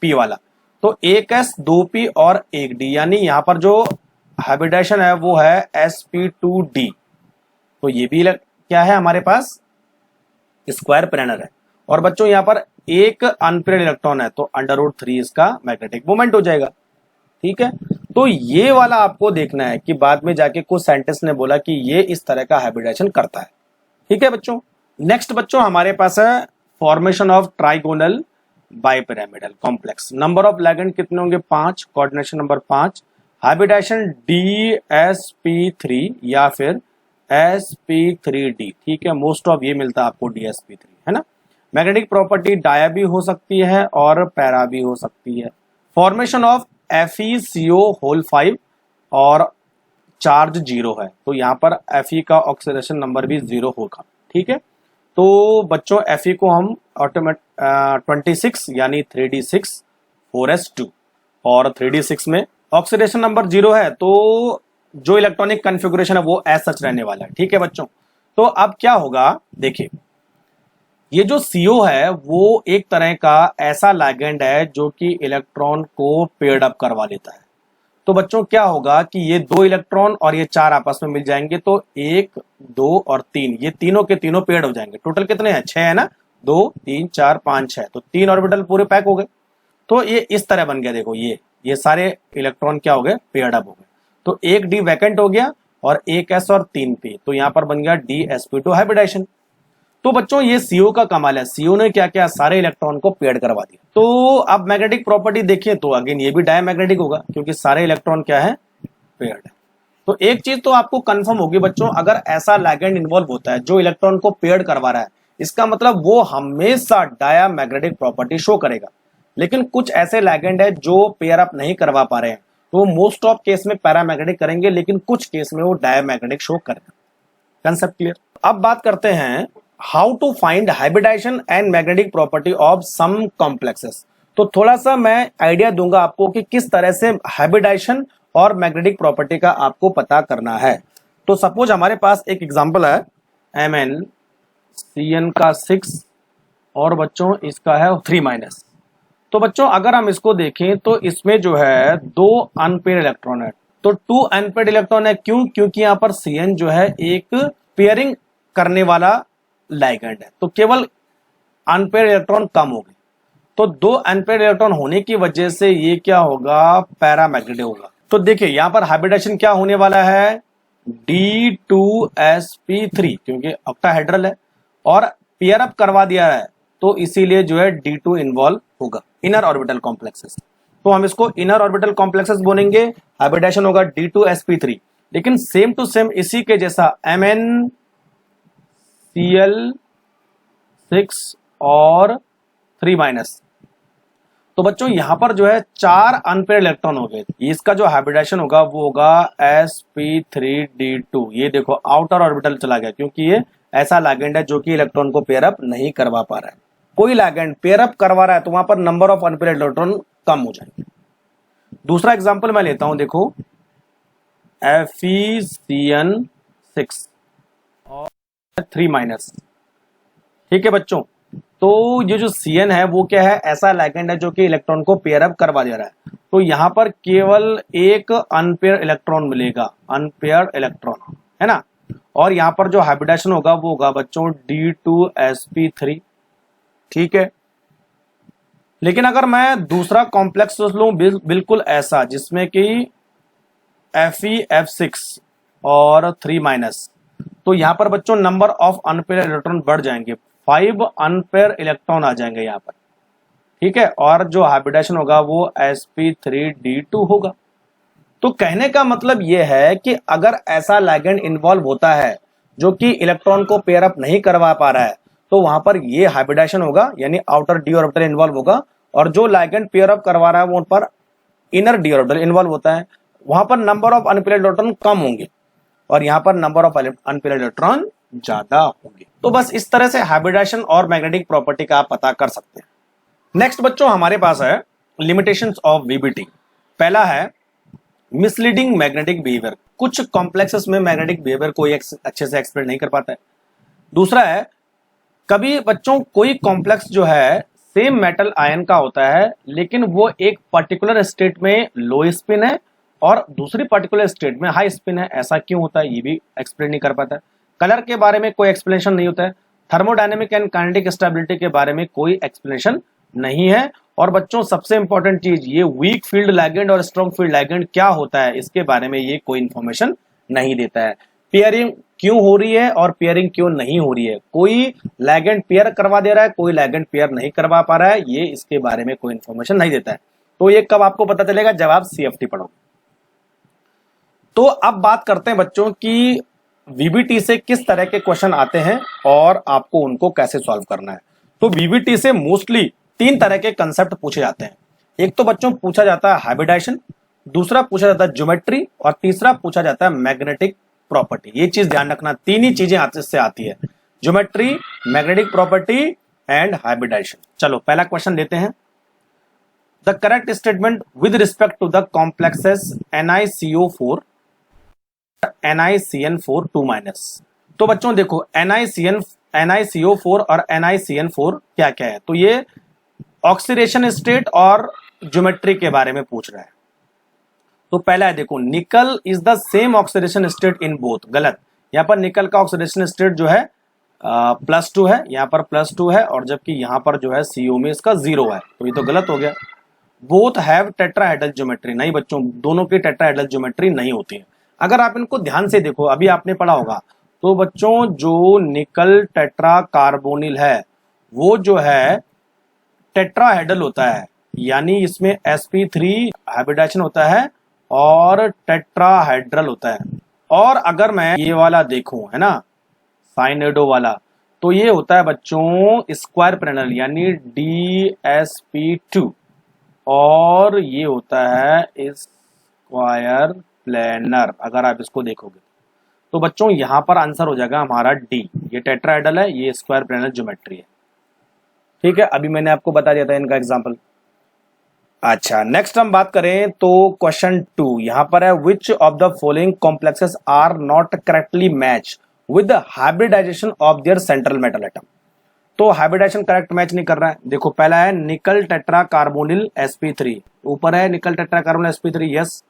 p वाला। तो एक s 2p और एक d, यानी यहां पर जो हाइब्रिडाइजेशन है वो है sp2d। तो ये भी क्या है हमारे पास, स्क्वायर प्लेनर है। और बच्चों यहां पर एक अनपेयर्ड इलेक्ट्रॉन है, तो √3 इसका मैग्नेटिक मोमेंट हो जाएगा, ठीक है। तो ये वाला आपको देखना है कि बाद में जाके कुछ साइंटिस्ट ने बोला कि ये इस तरह का हाइब्रिडाइजेशन करता है, ठीक है बच्चों। नेक्स्ट बच्चों हमारे पास है formation of trigonal bipyramidal complex. Number of ligand कितने होंगे, 5, कोऑर्डिनेशन नंबर 5, हाइब्रिडाइजेशन DsP3 या फिर sp3d, ठीक है। मोस्ट ऑफ ये मिलता है आपको DsP3, है ना। मैग्नेटिक प्रॉपर्टी डाया भी हो सकती है और पैरा भी हो सकती है। फॉर्मेशन ऑफ FeCO5 और चार्ज 0 है, तो यहां पर Fe का ऑक्सीडेशन नंबर भी 0 होगा, ठीक है। तो बच्चों Fe को हम 26 यानी 3d6 4s2, और 3d6 में ऑक्सीडेशन नंबर 0 है, तो जो इलेक्ट्रॉनिक कॉन्फ़िगरेशन है वो एज सच रहने वाला है, ठीक है बच्चों। तो अब क्या होगा, देखिए ये जो CO है वो एक तरह का ऐसा लैगेंड है जो कि इलेक्ट्रॉन को पेयर्ड अप करवा लेता है। तो बच्चों क्या होगा कि ये 2 इलेक्ट्रॉन और ये 4 आपस में मिल जाएंगे, तो 1 2 और 3, ये तीनों के तीनों पेयर्ड हो जाएंगे। टोटल कितने हैं, 6 है ना, 2 3 4 5 6, तो 3 ऑर्बिटल पूरे पैक हो गए। तो ये इस तरह बन गया, देखो ये सारे इलेक्ट्रॉन क्या हो गए, पेयर्ड अप हो गए। तो एक d वैकेंट हो गया और एक s और 3 p, तो यहां पर बन गया DsP2 हाइब्रिडाइजेशन। तो बच्चों ये CO का कमाल है, CO ने क्या क्या सारे इलेक्ट्रॉन को पेयर्ड करवा दिया। तो अब मैग्नेटिक प्रॉपर्टी देखिए, तो अगेन ये भी डायमैग्नेटिक होगा क्योंकि सारे इलेक्ट्रॉन क्या है, पेयर्ड है। तो एक चीज तो आपको कंफर्म होगी बच्चों, अगर ऐसा लिगेंड इन्वॉल्व होता है जो इलेक्ट्रॉन को पेयर्ड करवा रहा है, इसका मतलब वो हमेशा डायमैग्नेटिक प्रॉपर्टी शो करेगा। लेकिन कुछ ऐसे लिगेंड है जो पेयर अप नहीं करवा पा रहे हैं, तो मोस्ट ऑफ केस में पैरामैग्नेटिक करेंगे, लेकिन कुछ केस में वो डायमैग्नेटिक शो करेगा। Concept clear? अब बात करते हैं how to find hybridization and magnetic property of some complexes. तो थोड़ा सा मैं आइडिया दूंगा आपको कि किस तरह से हाइब्रिडाइजेशन और मैग्नेटिक प्रॉपर्टी का आपको पता करना है। तो सपोज हमारे पास एक एग्जांपल है MnCN का 6 और बच्चों इसका है 3-। तो बच्चों अगर हम इसको देखें तो इसमें जो है 2 अनपेयर्ड इलेक्ट्रॉन है। तो 2 अनपेयर्ड इलेक्ट्रॉन है, क्यों? क्योंकि यहां पर Cn जो है एक पेयरिंग करने वाला लिगेंड है, तो केवल अनपेयर्ड इलेक्ट्रॉन कम हो गए। तो 2 अनपेयर्ड इलेक्ट्रॉन होने की वजह से ये क्या होगा, पैरामैग्नेटिक होगा। तो देखिए यहां पर हाइब्रिडाइजेशन क्या होने वाला है, D2sp3, क्योंकि ऑक्टाहेड्रल है और पेयर अप करवा दिया है, तो इसीलिए जो है D2 इन्वॉल्व होगा, इनर ऑर्बिटल कॉम्प्लेक्सेस। तो हम इसको इनर ऑर्बिटल कॉम्प्लेक्सेस बोलेंगे, हाइब्रिडाइजेशन होगा D2sp3। लेकिन सेम टू सेम इसी के जैसा MnCl6 और 3-। तो बच्चों यहां पर जो है 4 अनपेयर्ड इलेक्ट्रॉन हो गए। इसका जो हाइब्रिडाइजेशन होगा वो होगा sp3d2। ये देखो आउटर ऑर्बिटल चला गया, क्योंकि ये ऐसा लिगेंड है जो कि इलेक्ट्रॉन को पेयर अप नहीं करवा पा रहा है। कोई लिगेंड पेयर अप करवा रहा है तो वहां पर नंबर ऑफ अनपेयर्ड इलेक्ट्रॉन कम हो जाएंगे। दूसरा एग्जांपल मैं लेता हूं, देखो FeCN6 और 3-। ठीक है बच्चों, तो ये जो Cn है वो क्या है, ऐसा लिगेंड है जो कि इलेक्ट्रॉन को पेयर अप करवा दे रहा है। तो यहां पर केवल एक अनपेयर इलेक्ट्रॉन मिलेगा, अनपेयर इलेक्ट्रॉन है ना। और यहां पर जो हाइब्रिडाइजेशन होगा वो होगा बच्चों D2sp3। ठीक है, लेकिन अगर मैं दूसरा कॉम्प्लेक्स लूं बिल्कुल ऐसा, जिसमें कि FeF6 और 3-, तो यहां पर बच्चों नंबर ऑफ अनपेयर इलेक्ट्रॉन बढ़ जाएंगे, 5 अनपेयर इलेक्ट्रॉन आ जाएंगे यहां पर। ठीक है, और जो हाइब्रिडाइजेशन होगा वो sp3d2 होगा। तो कहने का मतलब यह है कि अगर ऐसा लिगेंड इन्वॉल्व होता है जो कि इलेक्ट्रॉन को पेयर अप नहीं करवा पा रहा है, तो वहां पर ये हाइब्रिडाइजेशन होगा, यानी आउटर डी ऑर्बिटल इन्वॉल्व होगा। और जो लिगेंड पेयर अप करवा रहा है वो पर इनर डी ऑर्बिटल इन्वॉल्व होता है, वहां पर नंबर ऑफ अनपेयर इलेक्ट्रॉन कम होंगे और यहां पर नंबर ऑफ अनपेयर इलेक्ट्रॉन ज्यादा होंगे। तो बस इस तरह से हाइब्रिडाइजेशन और मैग्नेटिक प्रॉपर्टी का आप पता कर सकते हैं। नेक्स्ट बच्चों हमारे पास है लिमिटेशंस ऑफ वीबीटी। पहला है मिसलीडिंग मैग्नेटिक बिहेवियर। कुछ कॉम्प्लेक्सेस में मैग्नेटिक बिहेवियर कोई अच्छे से एक्सप्लेन नहीं कर पाता है। दूसरा है कभी बच्चों कोई कॉम्प्लेक्स जो है सेम मेटल आयन का होता है, लेकिन वो एक पर्टिकुलर स्टेट में लो स्पिन है और दूसरी पर्टिकुलर स्टेट में हाई स्पिन है। ऐसा क्यों होता है ये भी एक्सप्लेन नहीं कर पाता है। कलर के बारे में कोई एक्सप्लेनेशन नहीं होता है। थर्मोडायनेमिक एंड काइनेटिक स्टेबिलिटी के बारे में कोई एक्सप्लेनेशन नहीं है। और बच्चों सबसे इंपॉर्टेंट चीज, ये वीक फील्ड लिगेंड और स्ट्रॉन्ग फील्ड लिगेंड क्या होता है इसके बारे में ये कोई इंफॉर्मेशन नहीं देता है। पेयरिंग क्यों हो रही है और पेयरिंग क्यों नहीं हो रही है, कोई लिगेंड पेयर करवा दे रहा है, कोई लिगेंड पेयर नहीं करवा पा रहा है, ये इसके बारे में कोई इंफॉर्मेशन नहीं देता है। तो ये कब आपको पता चलेगा, जब आप CFT पढ़ोगे। तो अब बात करते हैं बच्चों की VBT से किस तरह के क्वेश्चन आते हैं और आपको उनको कैसे सॉल्व करना है। तो VBT से मोस्टली 3 तरह के कंसेप्ट पूछे जाते हैं। एक तो बच्चों पूछा जाता है हाइब्रिडाइजेशन, दूसरा पूछा जाता है ज्योमेट्री और तीसरा पूछा जाता है मैग्नेटिक प्रॉपर्टी। ये चीज ध्यान रखना, 3 ही चीजें इससे आती है, geometry, magnetic property and hybridization. चलो पहला क्वेश्चन लेते हैं। The correct statement with respect to the complexes NiCO4 NiCN4 2-। तो बच्चों देखो NiCO4 और NiCN4 क्या क्या है, तो ये ऑक्सीडेशन स्टेट और ज्योमेट्री के बारे में पूछ रहा है। तो पहला है देखो निकल is the same oxidation state in both. गलत, यहां पर निकल का ऑक्सीडेशन स्टेट जो है +2 है, यहां पर +2 है, और जबकि यहां पर जो है CO में इसका 0 है, तो ये तो गलत हो गया। बोथ हैव टेट्राहेड्रल ज्योमेट्री, नहीं बच्चों दोनों की टेट्राहेड्रल ज्योमेट्री नहीं होती है। अगर आप इनको ध्यान से देखो, अभी आपने पढ़ा होगा, तो बच्चों जो निकल टेट्रा कार्बोनिल है वो जो है टेट्राहेड्रल होता है, यानी इसमें sp3 हाइब्रिडाइजेशन होता है और टेट्राहाइड्रल होता है। और अगर मैं ये वाला देखूं, है ना, साइनेडो वाला, तो ये होता है बच्चों स्क्वायर प्लेनर यानी DsP2, और ये होता है स्क्वायर प्लेनर। अगर आप इसको देखोगे तो बच्चों यहां पर आंसर हो जाएगा हमारा डी। ये टेट्राहेड्रल है, ये स्क्वायर प्लेनर ज्योमेट्री है। ठीक है, अभी मैंने आपको बता दिया था इनका एग्जांपल। अच्छा, नेक्स्ट हम बात करें तो क्वेश्चन 2 यहां पर है, which of the following complexes are not correctly match with the hybridization of their central metal atom. तो हाइब्रिडाइजेशन करेक्ट मैच नहीं कर रहा है। देखो, पहला है निकल टेट्रा कार्बोनिल sp3, ऊपर है निकल टेट्रा कार्बोनिल sp3, यस।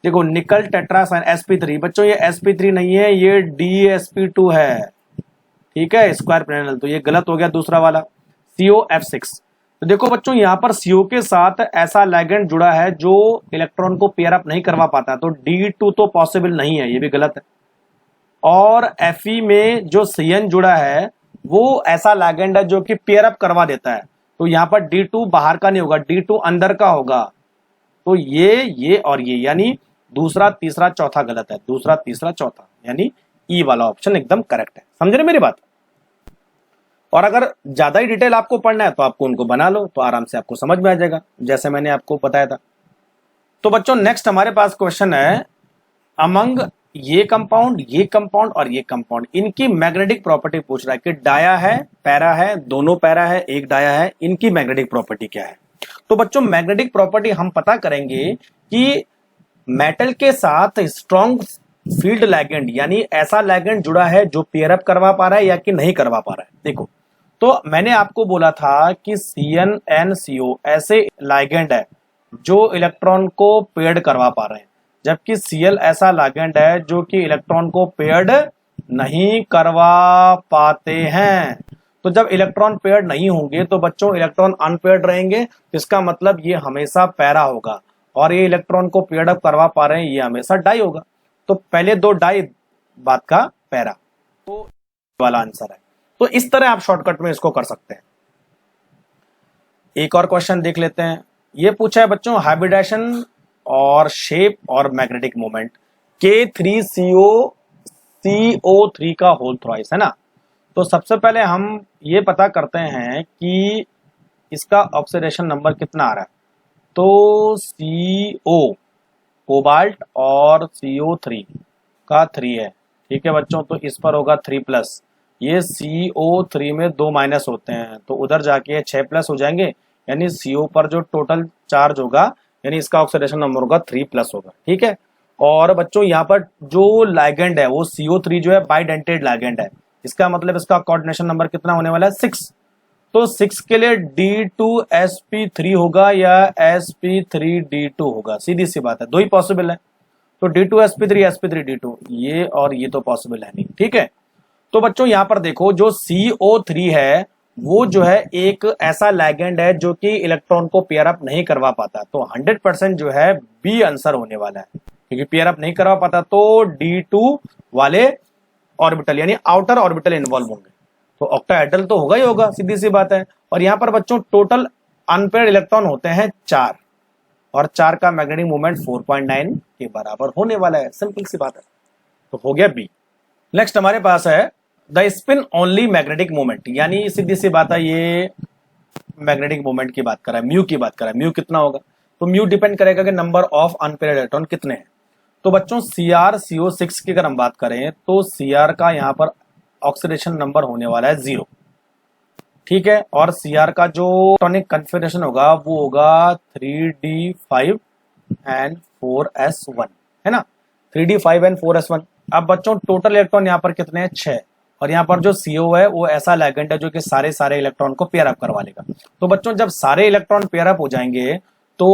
देखो निकल टेट्रा sp3, बच्चों ये sp3 नहीं है, ये DsP2 है। ठीक है, स्क्वायर प्लेनर, तो ये गलत हो गया दूसरा वाला। COF6, तो देखो बच्चों यहां पर CO के साथ ऐसा लिगेंड जुड़ा है जो इलेक्ट्रॉन को पेयर अप नहीं करवा पाता, तो D2 तो पॉसिबल नहीं है, ये भी गलत है। और Fe में जो CN जुड़ा है वो ऐसा लिगेंड है जो कि पेयर अप करवा देता है, तो यहां पर D2 बाहर का नहीं होगा, D2 अंदर का होगा। तो ये और ये, यानी दूसरा तीसरा चौथा गलत है, दूसरा तीसरा चौथा, यानी ई वाला ऑप्शन एकदम करेक्ट है। समझ रहे मेरी बात? और अगर ज्यादा ही डिटेल आपको पढ़ना है तो आपको उनको बना लो, तो आराम से आपको समझ में आ जाएगा, जैसे मैंने आपको बताया था। तो बच्चों नेक्स्ट हमारे पास क्वेश्चन है, अमंग ये कंपाउंड और ये कंपाउंड, इनकी मैग्नेटिक प्रॉपर्टी पूछ रहा है कि डाया है, पैरा है, दोनों पैरा है, एक डाया है, इनकी मैग्नेटिक प्रॉपर्टी क्या है। तो बच्चों मैग्नेटिक प्रॉपर्टी हम पता करेंगे कि मेटल के साथ स्ट्रॉन्ग फील्ड लिगेंड, यानी ऐसा लिगेंड जुड़ा है जो पेयर अप करवा पा रहा है या कि नहीं करवा पा रहा है। देखो, तो मैंने आपको बोला था कि CnNCO ऐसे लिगेंड है जो इलेक्ट्रॉन को पेयर्ड करवा पा रहे हैं, जबकि Cl ऐसा लिगेंड है जो कि इलेक्ट्रॉन को पेयर्ड नहीं करवा पाते हैं। तो जब इलेक्ट्रॉन पेयर्ड नहीं होंगे तो बच्चों इलेक्ट्रॉन अनपेयर्ड रहेंगे, इसका मतलब ये हमेशा पैरा होगा, और ये इलेक्ट्रॉन को पेयर्ड अप करवा पा रहे हैं, ये हमेशा डाई होगा। तो पहले दो डाई, बात का पैरा, तो वाला आंसर है। तो इस तरह आप शॉर्टकट में इसको कर सकते हैं। एक और क्वेश्चन देख लेते हैं। ये पूछा है बच्चों हाइब्रिडाइजेशन और शेप और मैग्नेटिक मोमेंट K3CO का होल थ्राइस, है ना। तो सबसे पहले हम ये पता करते हैं कि इसका ऑक्सीडेशन नंबर कितना आ रहा है। तो CO कोबाल्ट और CO3 का 3 है, ठीक है बच्चों, तो इस पर होगा 3+। ये CO3 में 2 माइनस होते हैं, तो उधर जाके 6+ हो जाएंगे, यानी CO पर जो टोटल चार्ज होगा, यानी इसका ऑक्सीडेशन नंबर होगा 3+ होगा। ठीक है, और बच्चों यहाँ पर जो लिगेंड है वो CO3 जो है बाइडेंटेड लिगेंड है, इसका मतलब इसका कोऑर्डिनेशन नंबर कितना होने वाला है, 6। तो 6 के लिए D2sp3 होगा या sp3d2 होगा, सीधी सी बात है, दो ही पॉसिबल है। तो D2sp3 sp3d2, ये और ये तो पॉसिबल है नहीं। ठीक है, तो बच्चों यहां पर देखो जो CO3 है वो जो है एक ऐसा लिगेंड है जो कि इलेक्ट्रॉन को पेयर अप नहीं करवा पाता, तो 100% जो है बी आंसर होने वाला है, क्योंकि पेयर अप नहीं करवा पाता तो D2 वाले ऑर्बिटल यानी आउटर ऑर्बिटल इन्वॉल्व होंगे, तो ऑक्टाहेड्रल तो होगा ही होगा, सीधी सी बात है। और यहां पर बच्चों टोटल अनपेयर्ड इलेक्ट्रॉन होते हैं 4, और 4 का मैग्नेटिक मोमेंट 4.9 के बराबर होने वाला है, सिंपल सी बात है, तो हो गया बी। नेक्स्ट हमारे पास है the spin only magnetic moment, यानी सीधी सी बात है, ये मैग्नेटिक मोमेंट की बात कर रहा है, म्यू की बात कर रहा है। म्यू कितना होगा, तो म्यू डिपेंड करेगा कि नंबर ऑफ अनपेयर्ड इलेक्ट्रॉन कितने हैं। तो बच्चों CrCO6 की अगर हम बात करें तो Cr का यहाँ पर ऑक्सीडेशन नंबर होने वाला है 0, ठीक है, और Cr का जो इलेक्ट्रॉनिक कन्फिगरेशन होगा वो होगा 3d5 and 4s1, है ना, 3d5 and 4s1। अब बच्चों टोटल इलेक्ट्रॉन यहाँ पर कितने हैं, 6, और यहाँ पर जो CO है वो ऐसा लिगेंड है जो कि सारे इलेक्ट्रॉन को पेयर अप करवा लेगा। तो बच्चों जब सारे इलेक्ट्रॉन पेयर अप हो जाएंगे तो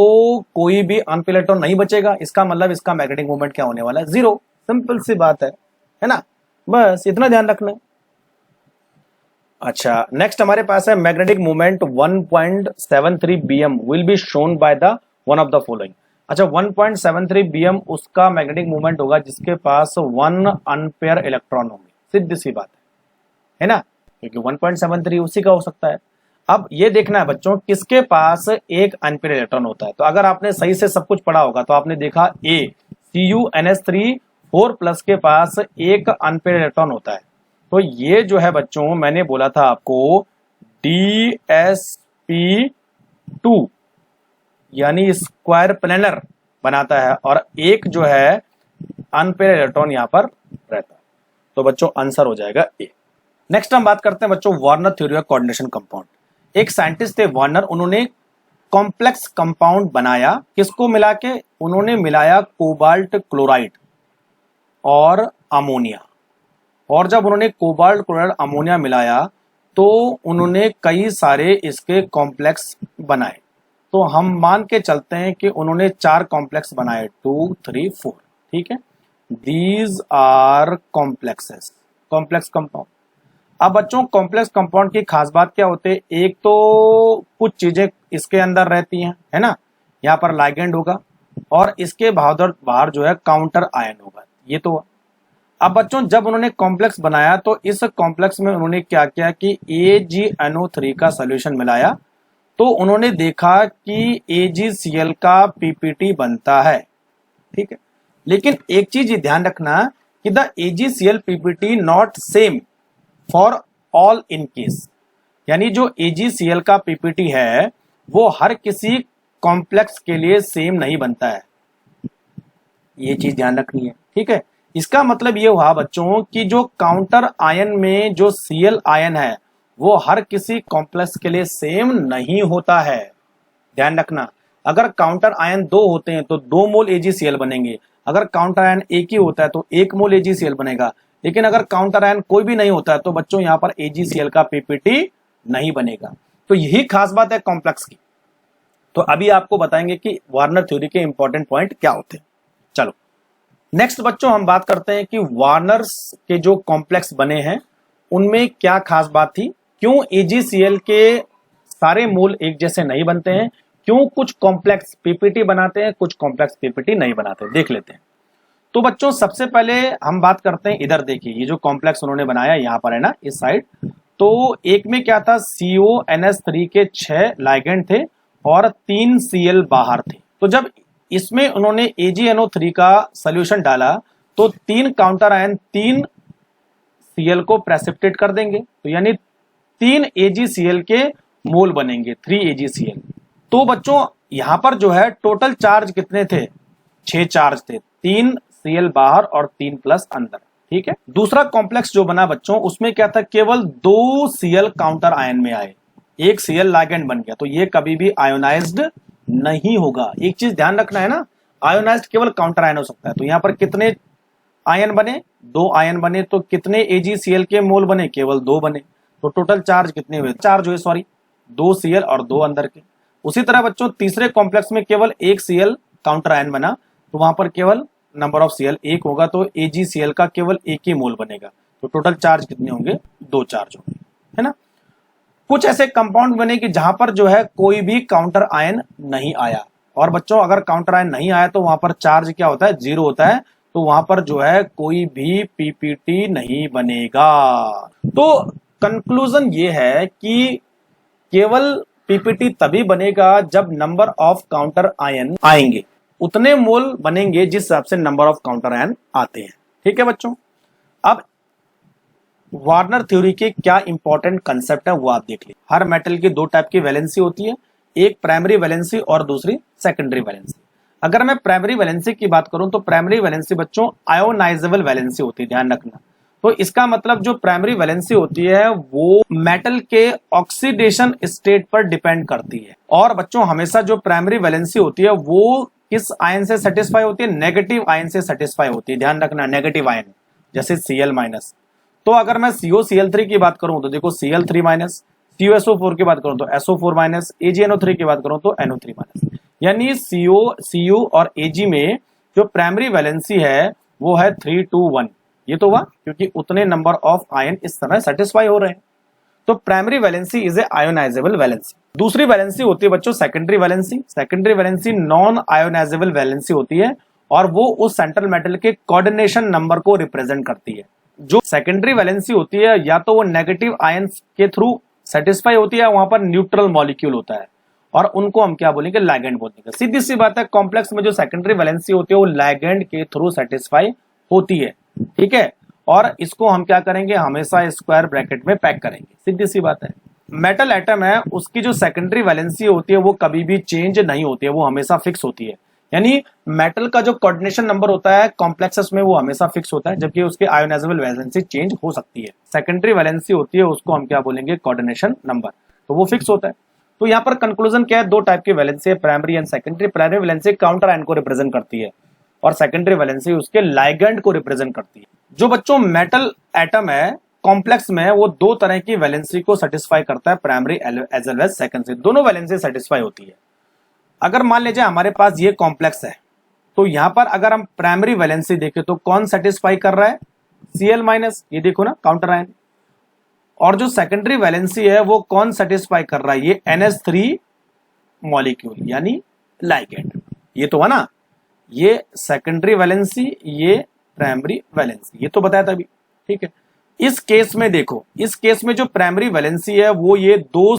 कोई भी अनपेयर्ड इलेक्ट्रॉन नहीं बचेगा, इसका मतलब इसका मैग्नेटिक मोमेंट क्या होने वाला है, 0, सिंपल सी बात है ना, बस इतना ध्यान रखना। अच्छा, नेक्स्ट हमारे पास है magnetic moment 1.73 bm will be shown by the one of the following. अच्छा, 1.73 bm उसका मैग्नेटिक मोमेंट होगा जिसके पास 1 अनपेयर इलेक्ट्रॉन होंगे, सीधी सी बात है ना, क्योंकि 1.73 उसी का हो सकता है। अब ये देखना है बच्चों किसके पास एक अनपेयर इलेक्ट्रॉन होता है। तो अगर आपने सही से सब कुछ पढ़ा होगा तो आपने देखा ए CuNH3 4+ के पास एक अनपेयर इलेक्ट्रॉन होता है। तो ये जो है बच्चों मैंने बोला था आपको DsP2 यानी स्क्वायर प्लेनर बनाता है और एक जो है अनपेयर इलेक्ट्रॉन यहां पर रहता है। तो बच्चों आंसर हो जाएगा ए। नेक्स्ट हम बात करते हैं बच्चों Warner theory of coordination compound. एक साइंटिस्ट थे वार्नर, उन्होंने कॉम्प्लेक्स कंपाउंड बनाया। किसको मिला के? उन्होंने मिलाया कोबाल्ट क्लोराइड और अमोनिया। और जब उन्होंने कोबाल्ट क्लोराइड अमोनिया मिलाया तो उन्होंने कई सारे इसके कॉम्प्लेक्स बनाए। तो हम मान के चलते हैं कि उन्होंने 4 कॉम्प्लेक्स बनाए, 2, 3, 4। ठीक है, these are complexes, complex compound. अब बच्चों कॉम्प्लेक्स कंपाउंड की खास बात क्या होती है? एक तो कुछ चीजें इसके अंदर रहती हैं, है ना, यहाँ पर लाइगेंड होगा और इसके बाहर जो है काउंटर आयन होगा। ये तो अब बच्चों जब उन्होंने कॉम्प्लेक्स बनाया तो इस कॉम्प्लेक्स में उन्होंने क्या किया कि AgNO3 का सोल्यूशन मिलाया। तो उन्होंने देखा कि AgCl का PPT बनता है। ठीक है, लेकिन एक चीज ध्यान रखना कि the AgCl PPT not same for all in case, यानी जो AgCl का PPT है वो हर किसी कॉम्प्लेक्स के लिए सेम नहीं बनता है। ये चीज ध्यान रखनी है। ठीक है, इसका मतलब ये हुआ बच्चों कि जो काउंटर आयन में जो Cl आयन है वो हर किसी कॉम्प्लेक्स के लिए सेम नहीं होता है। ध्यान रखना, अगर काउंटर आयन 2 होते हैं तो 2 मोल AgCl बनेंगे। अगर काउंटर आयन एक ही होता है तो 1 मोल AgCl बनेगा। लेकिन अगर काउंटर आयन कोई भी नहीं होता है तो बच्चों यहां पर AgCl का PPT नहीं बनेगा। तो यही खास बात है कॉम्प्लेक्स की। तो अभी आपको बताएंगे कि वार्नर थ्योरी के इंपॉर्टेंट पॉइंट क्या होते हैं। चलो नेक्स्ट बच्चों हम बात करते हैं कि वार्नर्स के जो कॉम्प्लेक्स बने हैं उनमें क्या खास बात थी, क्यों AgCl के सारे मोल एक जैसे नहीं बनते हैं, क्यों कुछ कॉम्प्लेक्स PPT बनाते हैं, कुछ कॉम्प्लेक्स PPT नहीं बनाते, देख लेते हैं। तो बच्चों सबसे पहले हम बात करते हैं, इधर देखिए ये जो कॉम्प्लेक्स उन्होंने बनाया यहां पर है ना, इस साइड। तो एक में क्या था, CONH3 के 6 लाइगेंड थे और 3 Cl बाहर थे। तो जब इसमें उन्होंने AgNO3 का सोल्यूशन डाला तो 3 काउंटर आयन 3 Cl को प्रेसिपिटेट कर देंगे, तो यानी 3 AgCl के मोल बनेंगे, 3 AgCl। तो बच्चों यहां पर जो है टोटल चार्ज कितने थे? 6 चार्ज थे, 3 Cl बाहर और 3 प्लस अंदर। ठीक है, दूसरा कॉम्प्लेक्स जो बना बच्चों उसमें क्या था, केवल 2 Cl काउंटर आयन में आए, 1 Cl लाइगेंड बन गया। तो ये कभी भी आयोनाइज्ड नहीं होगा। एक चीज ध्यान रखना है ना, आयोनाइज्ड केवल काउंटर आयन हो सकता है। तो यहां पर कितने आयन बने? 2 आयन बने। तो कितने AgCl के मोल बने? केवल 2 बने। तो टोटल चार्ज कितने हुए? चार्ज हुए, सॉरी, 2 Cl और 2 अंदर के। उसी तरह बच्चों तीसरे कॉम्प्लेक्स में केवल 1 Cl काउंटर आयन बना, तो वहां पर केवल नंबर ऑफ Cl 1 होगा, तो AgCl का केवल 1 ही मोल बनेगा। तो टोटल चार्ज कितने होंगे? 2 चार्ज होंगे, है ना। कुछ ऐसे कंपाउंड बने कि जहां पर जो है कोई भी काउंटर आयन नहीं आया। और बच्चों अगर काउंटर आयन नहीं आया तो वहां पर चार्ज क्या होता है? 0 होता है। तो वहां पर जो है कोई भी PPT नहीं बनेगा। तो कंक्लूजन ये है कि केवल PPT तभी बनेगा जब नंबर ऑफ काउंटर आयन आएंगे, उतने मोल बनेंगे जिस हिसाब से नंबर ऑफ काउंटर आयन आते हैं। ठीक है बच्चों, अब वार्नर थ्योरी के क्या इंपॉर्टेंट कंसेप्ट है वो आप देख लीजिए। हर मेटल की 2 टाइप की वैलेंसी होती है, एक प्राइमरी वैलेंसी और दूसरी सेकेंडरी वैलेंसी। अगर मैं प्राइमरी वैलेंसी की बात करूं तो प्राइमरी वैलेंसी बच्चों आयोनाइजेबल वैलेंसी होती है, ध्यान रखना। तो इसका मतलब जो प्राइमरी वैलेंसी होती है वो मेटल के ऑक्सीडेशन स्टेट पर डिपेंड करती है। और बच्चों हमेशा जो प्राइमरी वैलेंसी होती है वो किस आयन से सेटिस्फाई होती है? नेगेटिव आयन से सेटिस्फाई होती है, ध्यान रखना, नेगेटिव आयन, जैसे Cl-। तो अगर मैं COCl3 की बात करूं तो देखो Cl3-, CuSO4 की बात करूं तो SO4-, AgNO3 की बात करूं तो NO3-। यानी Cu और Ag में जो प्राइमरी वैलेंसी है वो है 3-2-1। ये तो हुआ क्योंकि उतने नंबर ऑफ आयन इस तरह सेटिस्फाई हो रहे हैं। तो primary valency is a ionisable valency. दूसरी वैलेंसी होती है बच्चों secondary valency. Secondary valency non ionisable valency होती है और वो उस सेंट्रल मेटल के कोऑर्डिनेशन नंबर को रिप्रेजेंट करती है। जो सेकेंडरी वैलेंसी होती है या तो वो नेगेटिव आयन के थ्रू सेटिस्फाई होती है वहां पर न्यूट्रल मॉलिक्यूल होता है और उनको हम क्या बोलेंगे, लिगैंड बोलेंगे। सीधी सी बात है, कॉम्प्लेक्स में जो सेकेंडरी वैलेंसी होती है वो लिगैंड के थ्रू सेटिस्फाई होती है, ठीक है। और इसको हम क्या करेंगे, हमेशा स्क्वायर ब्रैकेट में पैक करेंगे, सीधी सी बात है। मेटल एटम है, उसकी जो सेकेंडरी वैलेंसी होती है वो कभी भी चेंज नहीं होती है, वो हमेशा फिक्स होती है। यानी मेटल का जो कोऑर्डिनेशन नंबर होता है कॉम्प्लेक्सेस में वो हमेशा फिक्स होता है, जबकि उसकी आयोनाइजेबल वैलेंसी चेंज हो सकती है। सेकेंडरी वैलेंसी होती है उसको हम क्या बोलेंगे, कोऑर्डिनेशन नंबर, तो वो फिक्स होता है। तो यहाँ पर कंक्लूजन क्या है, दो टाइप की वैलेंसी है, primary and secondary. Primary valency counter ion को रिप्रेजेंट करती है और सेकेंडरी वैलेंसी उसके लिगैंड को रिप्रेजेंट करती है। जो बच्चों मेटल एटम है कॉम्प्लेक्स में वो दो तरह की वैलेंसी को सेटिस्फाई करता है, primary as well as secondary, दोनों वैलेंसी सेटिस्फाई होती है। अगर मान लीजिए हमारे पास ये कॉम्प्लेक्स है तो यहां पर अगर हम प्राइमरी वैलेंसी देखें तो कौन सेटिस्फाई कर रहा है, Cl-, ये देखो ना काउंटर आयन। और जो सेकेंडरी वैलेंसी है वो कौन सेटिस्फाई कर रहा है, ये NH3 मॉलिक्यूल यानी लिगैंड। ये तो है ना, ये सेकेंडरी वैलेंसी, ये प्राइमरी वैलेंसी, ये तो बताया था अभी, ठीक है। इस केस में देखो, इस केस में जो प्राइमरी वैलेंसी है वो ये दो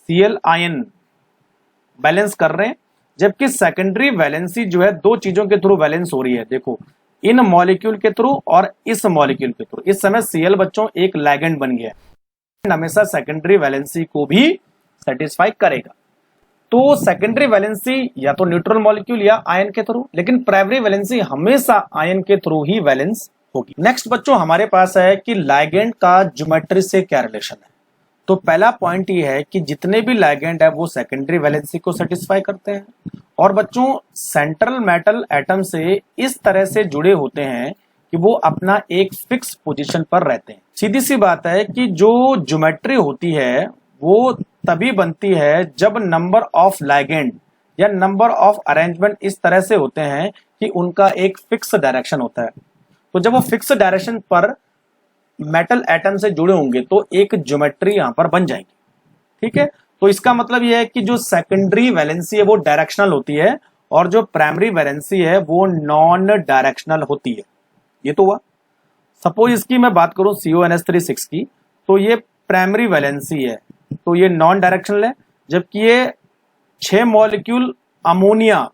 Cl आयन बैलेंस कर रहे हैं, जबकि सेकेंडरी वैलेंसी जो है दो चीजों के थ्रू बैलेंस हो रही है। देखो, इन मॉलिक्यूल के थ्रू और इस मॉलिक्यूल के थ्रू। इस समय Cl बच्चों एक लिगैंड बन गया है, हमेशा सेकेंडरी वैलेंसी को भी सेटिस्फाई करेगा। तो सेकेंडरी वैलेंसी या तो न्यूट्रल मॉलिक्यूल या आयन के थ्रू, लेकिन प्राइमरी वैलेंसी हमेशा आयन के थ्रू ही वैलेंस होगी। नेक्स्ट बच्चों हमारे पास है कि लिगैंड का ज्योमेट्री से क्या रिलेशन है। तो पहला पॉइंट ये है कि जितने भी लिगैंड है वो सेकेंडरी वैलेंसी को सेटिस्फाई करते हैं और बच्चों सेंट्रल मेटल एटम से इस तरह से जुड़े होते हैं कि वो अपना एक फिक्स पोजीशन पर रहते हैं। सीधी सी बात है कि जो ज्योमेट्री होती है वो तभी बनती है जब नंबर ऑफ लिगैंड या नंबर ऑफ अरेंजमेंट इस तरह से होते हैं कि उनका एक फिक्स डायरेक्शन होता है। तो जब वो फिक्स डायरेक्शन पर मेटल एटम से जुड़े होंगे तो एक ज्योमेट्री यहां पर बन जाएगी, ठीक है। तो इसका मतलब यह है कि जो सेकेंडरी वैलेंसी है वो डायरेक्शनल होती है और जो प्राइमरी वैलेंसी है वो नॉन डायरेक्शनल होती है। ये तो हुआ। सपोज इसकी मैं बात करूं CONH3 की, तो ये प्राइमरी वैलेंसी है, तो ये नॉन डायरेक्शनल है, जबकि ये 6 मॉलिक्यूल अमोनिया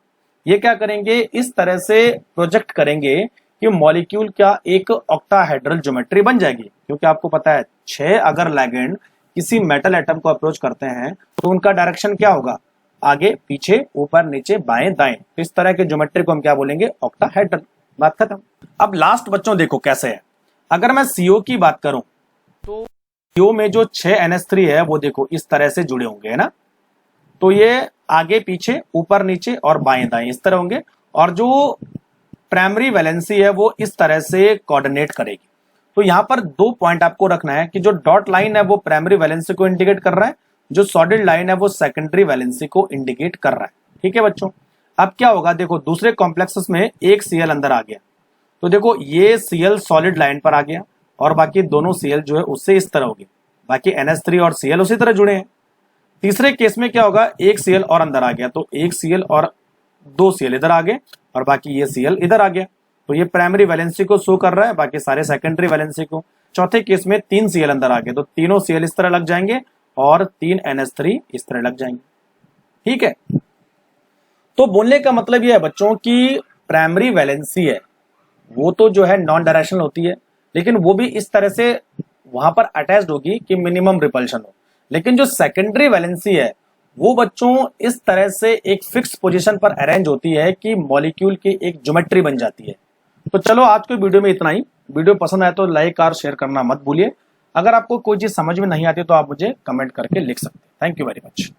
ये क्या करेंगे, इस तरह से प्रोजेक्ट करेंगे कि मॉलिक्यूल क्या एक ऑक्टाहेड्रल ज्योमेट्री बन जाएगी। क्योंकि आपको पता है 6 अगर लिगैंड किसी मेटल एटम को अप्रोच करते हैं तो उनका डायरेक्शन क्या होगा, आगे पीछे ऊपर नीचे बाएं दाएं। तो इस तरह के ज्योमेट्री को हम क्या बोलेंगे, ऑक्टाहेड्रल। बात खत्म। अब लास्ट बच्चों देखो कैसे है। अगर मैं CO की बात करूं तो CO में जो 6 NH3 है वो देखो इस तरह से जुड़े होंगे, है ना। तो ये आगे पीछे ऊपर नीचे और बाएं दाएं इस तरह होंगे और जो प्राइमरी वैलेंसी है वो इस तरह से कोऑर्डिनेट करेगी। तो यहां पर दो पॉइंट आपको रखना है कि जो डॉट लाइन है वो प्राइमरी वैलेंसी को इंडिकेट कर रहा है, जो सॉलिड लाइन है वो सेकेंडरी वैलेंसी को इंडिकेट कर रहा है, ठीक है बच्चों। अब क्या होगा, देखो दूसरे कॉम्प्लेक्सेस में एक Cl अंदर आ गया, तो देखो ये Cl सॉलिड लाइन पर आ गया और बाकी दोनों Cl जो है उससे इस तरह होगी, बाकी NH3 और Cl उसी तरह जुड़े हैं। तीसरे केस में क्या होगा, एक Cl और अंदर आ गया, तो एक Cl और 2 Cl इधर आ गए और बाकी ये Cl इधर आ गया। तो ये प्राइमरी वैलेंसी को शो कर रहा है, बाकी सारे सेकेंडरी वैलेंसी को। चौथे केस में 3 Cl अंदर आ गए, तो तीनों Cl इस तरह लग जाएंगे और 3 NH3 इस तरह लग जाएंगे, ठीक है। तो बोलने का मतलब ये है बच्चों कि प्राइमरी वैलेंसी है वो तो जो है नॉन डायरेक्शनल होती है, लेकिन वो भी इस तरह से वहां पर अटैच्ड होगी कि मिनिमम रिपल्शन हो। लेकिन जो सेकेंडरी वैलेंसी है वो बच्चों इस तरह से एक फिक्स पोजीशन पर अरेंज होती है कि मॉलिक्यूल की एक ज्योमेट्री बन जाती है। तो चलो आज के वीडियो में इतना ही। वीडियो पसंद आए तो लाइक और शेयर करना मत भूलिए। अगर आपको कोई चीज समझ में नहीं आती तो आप मुझे कमेंट करके लिख सकते हैं। Thank you very much.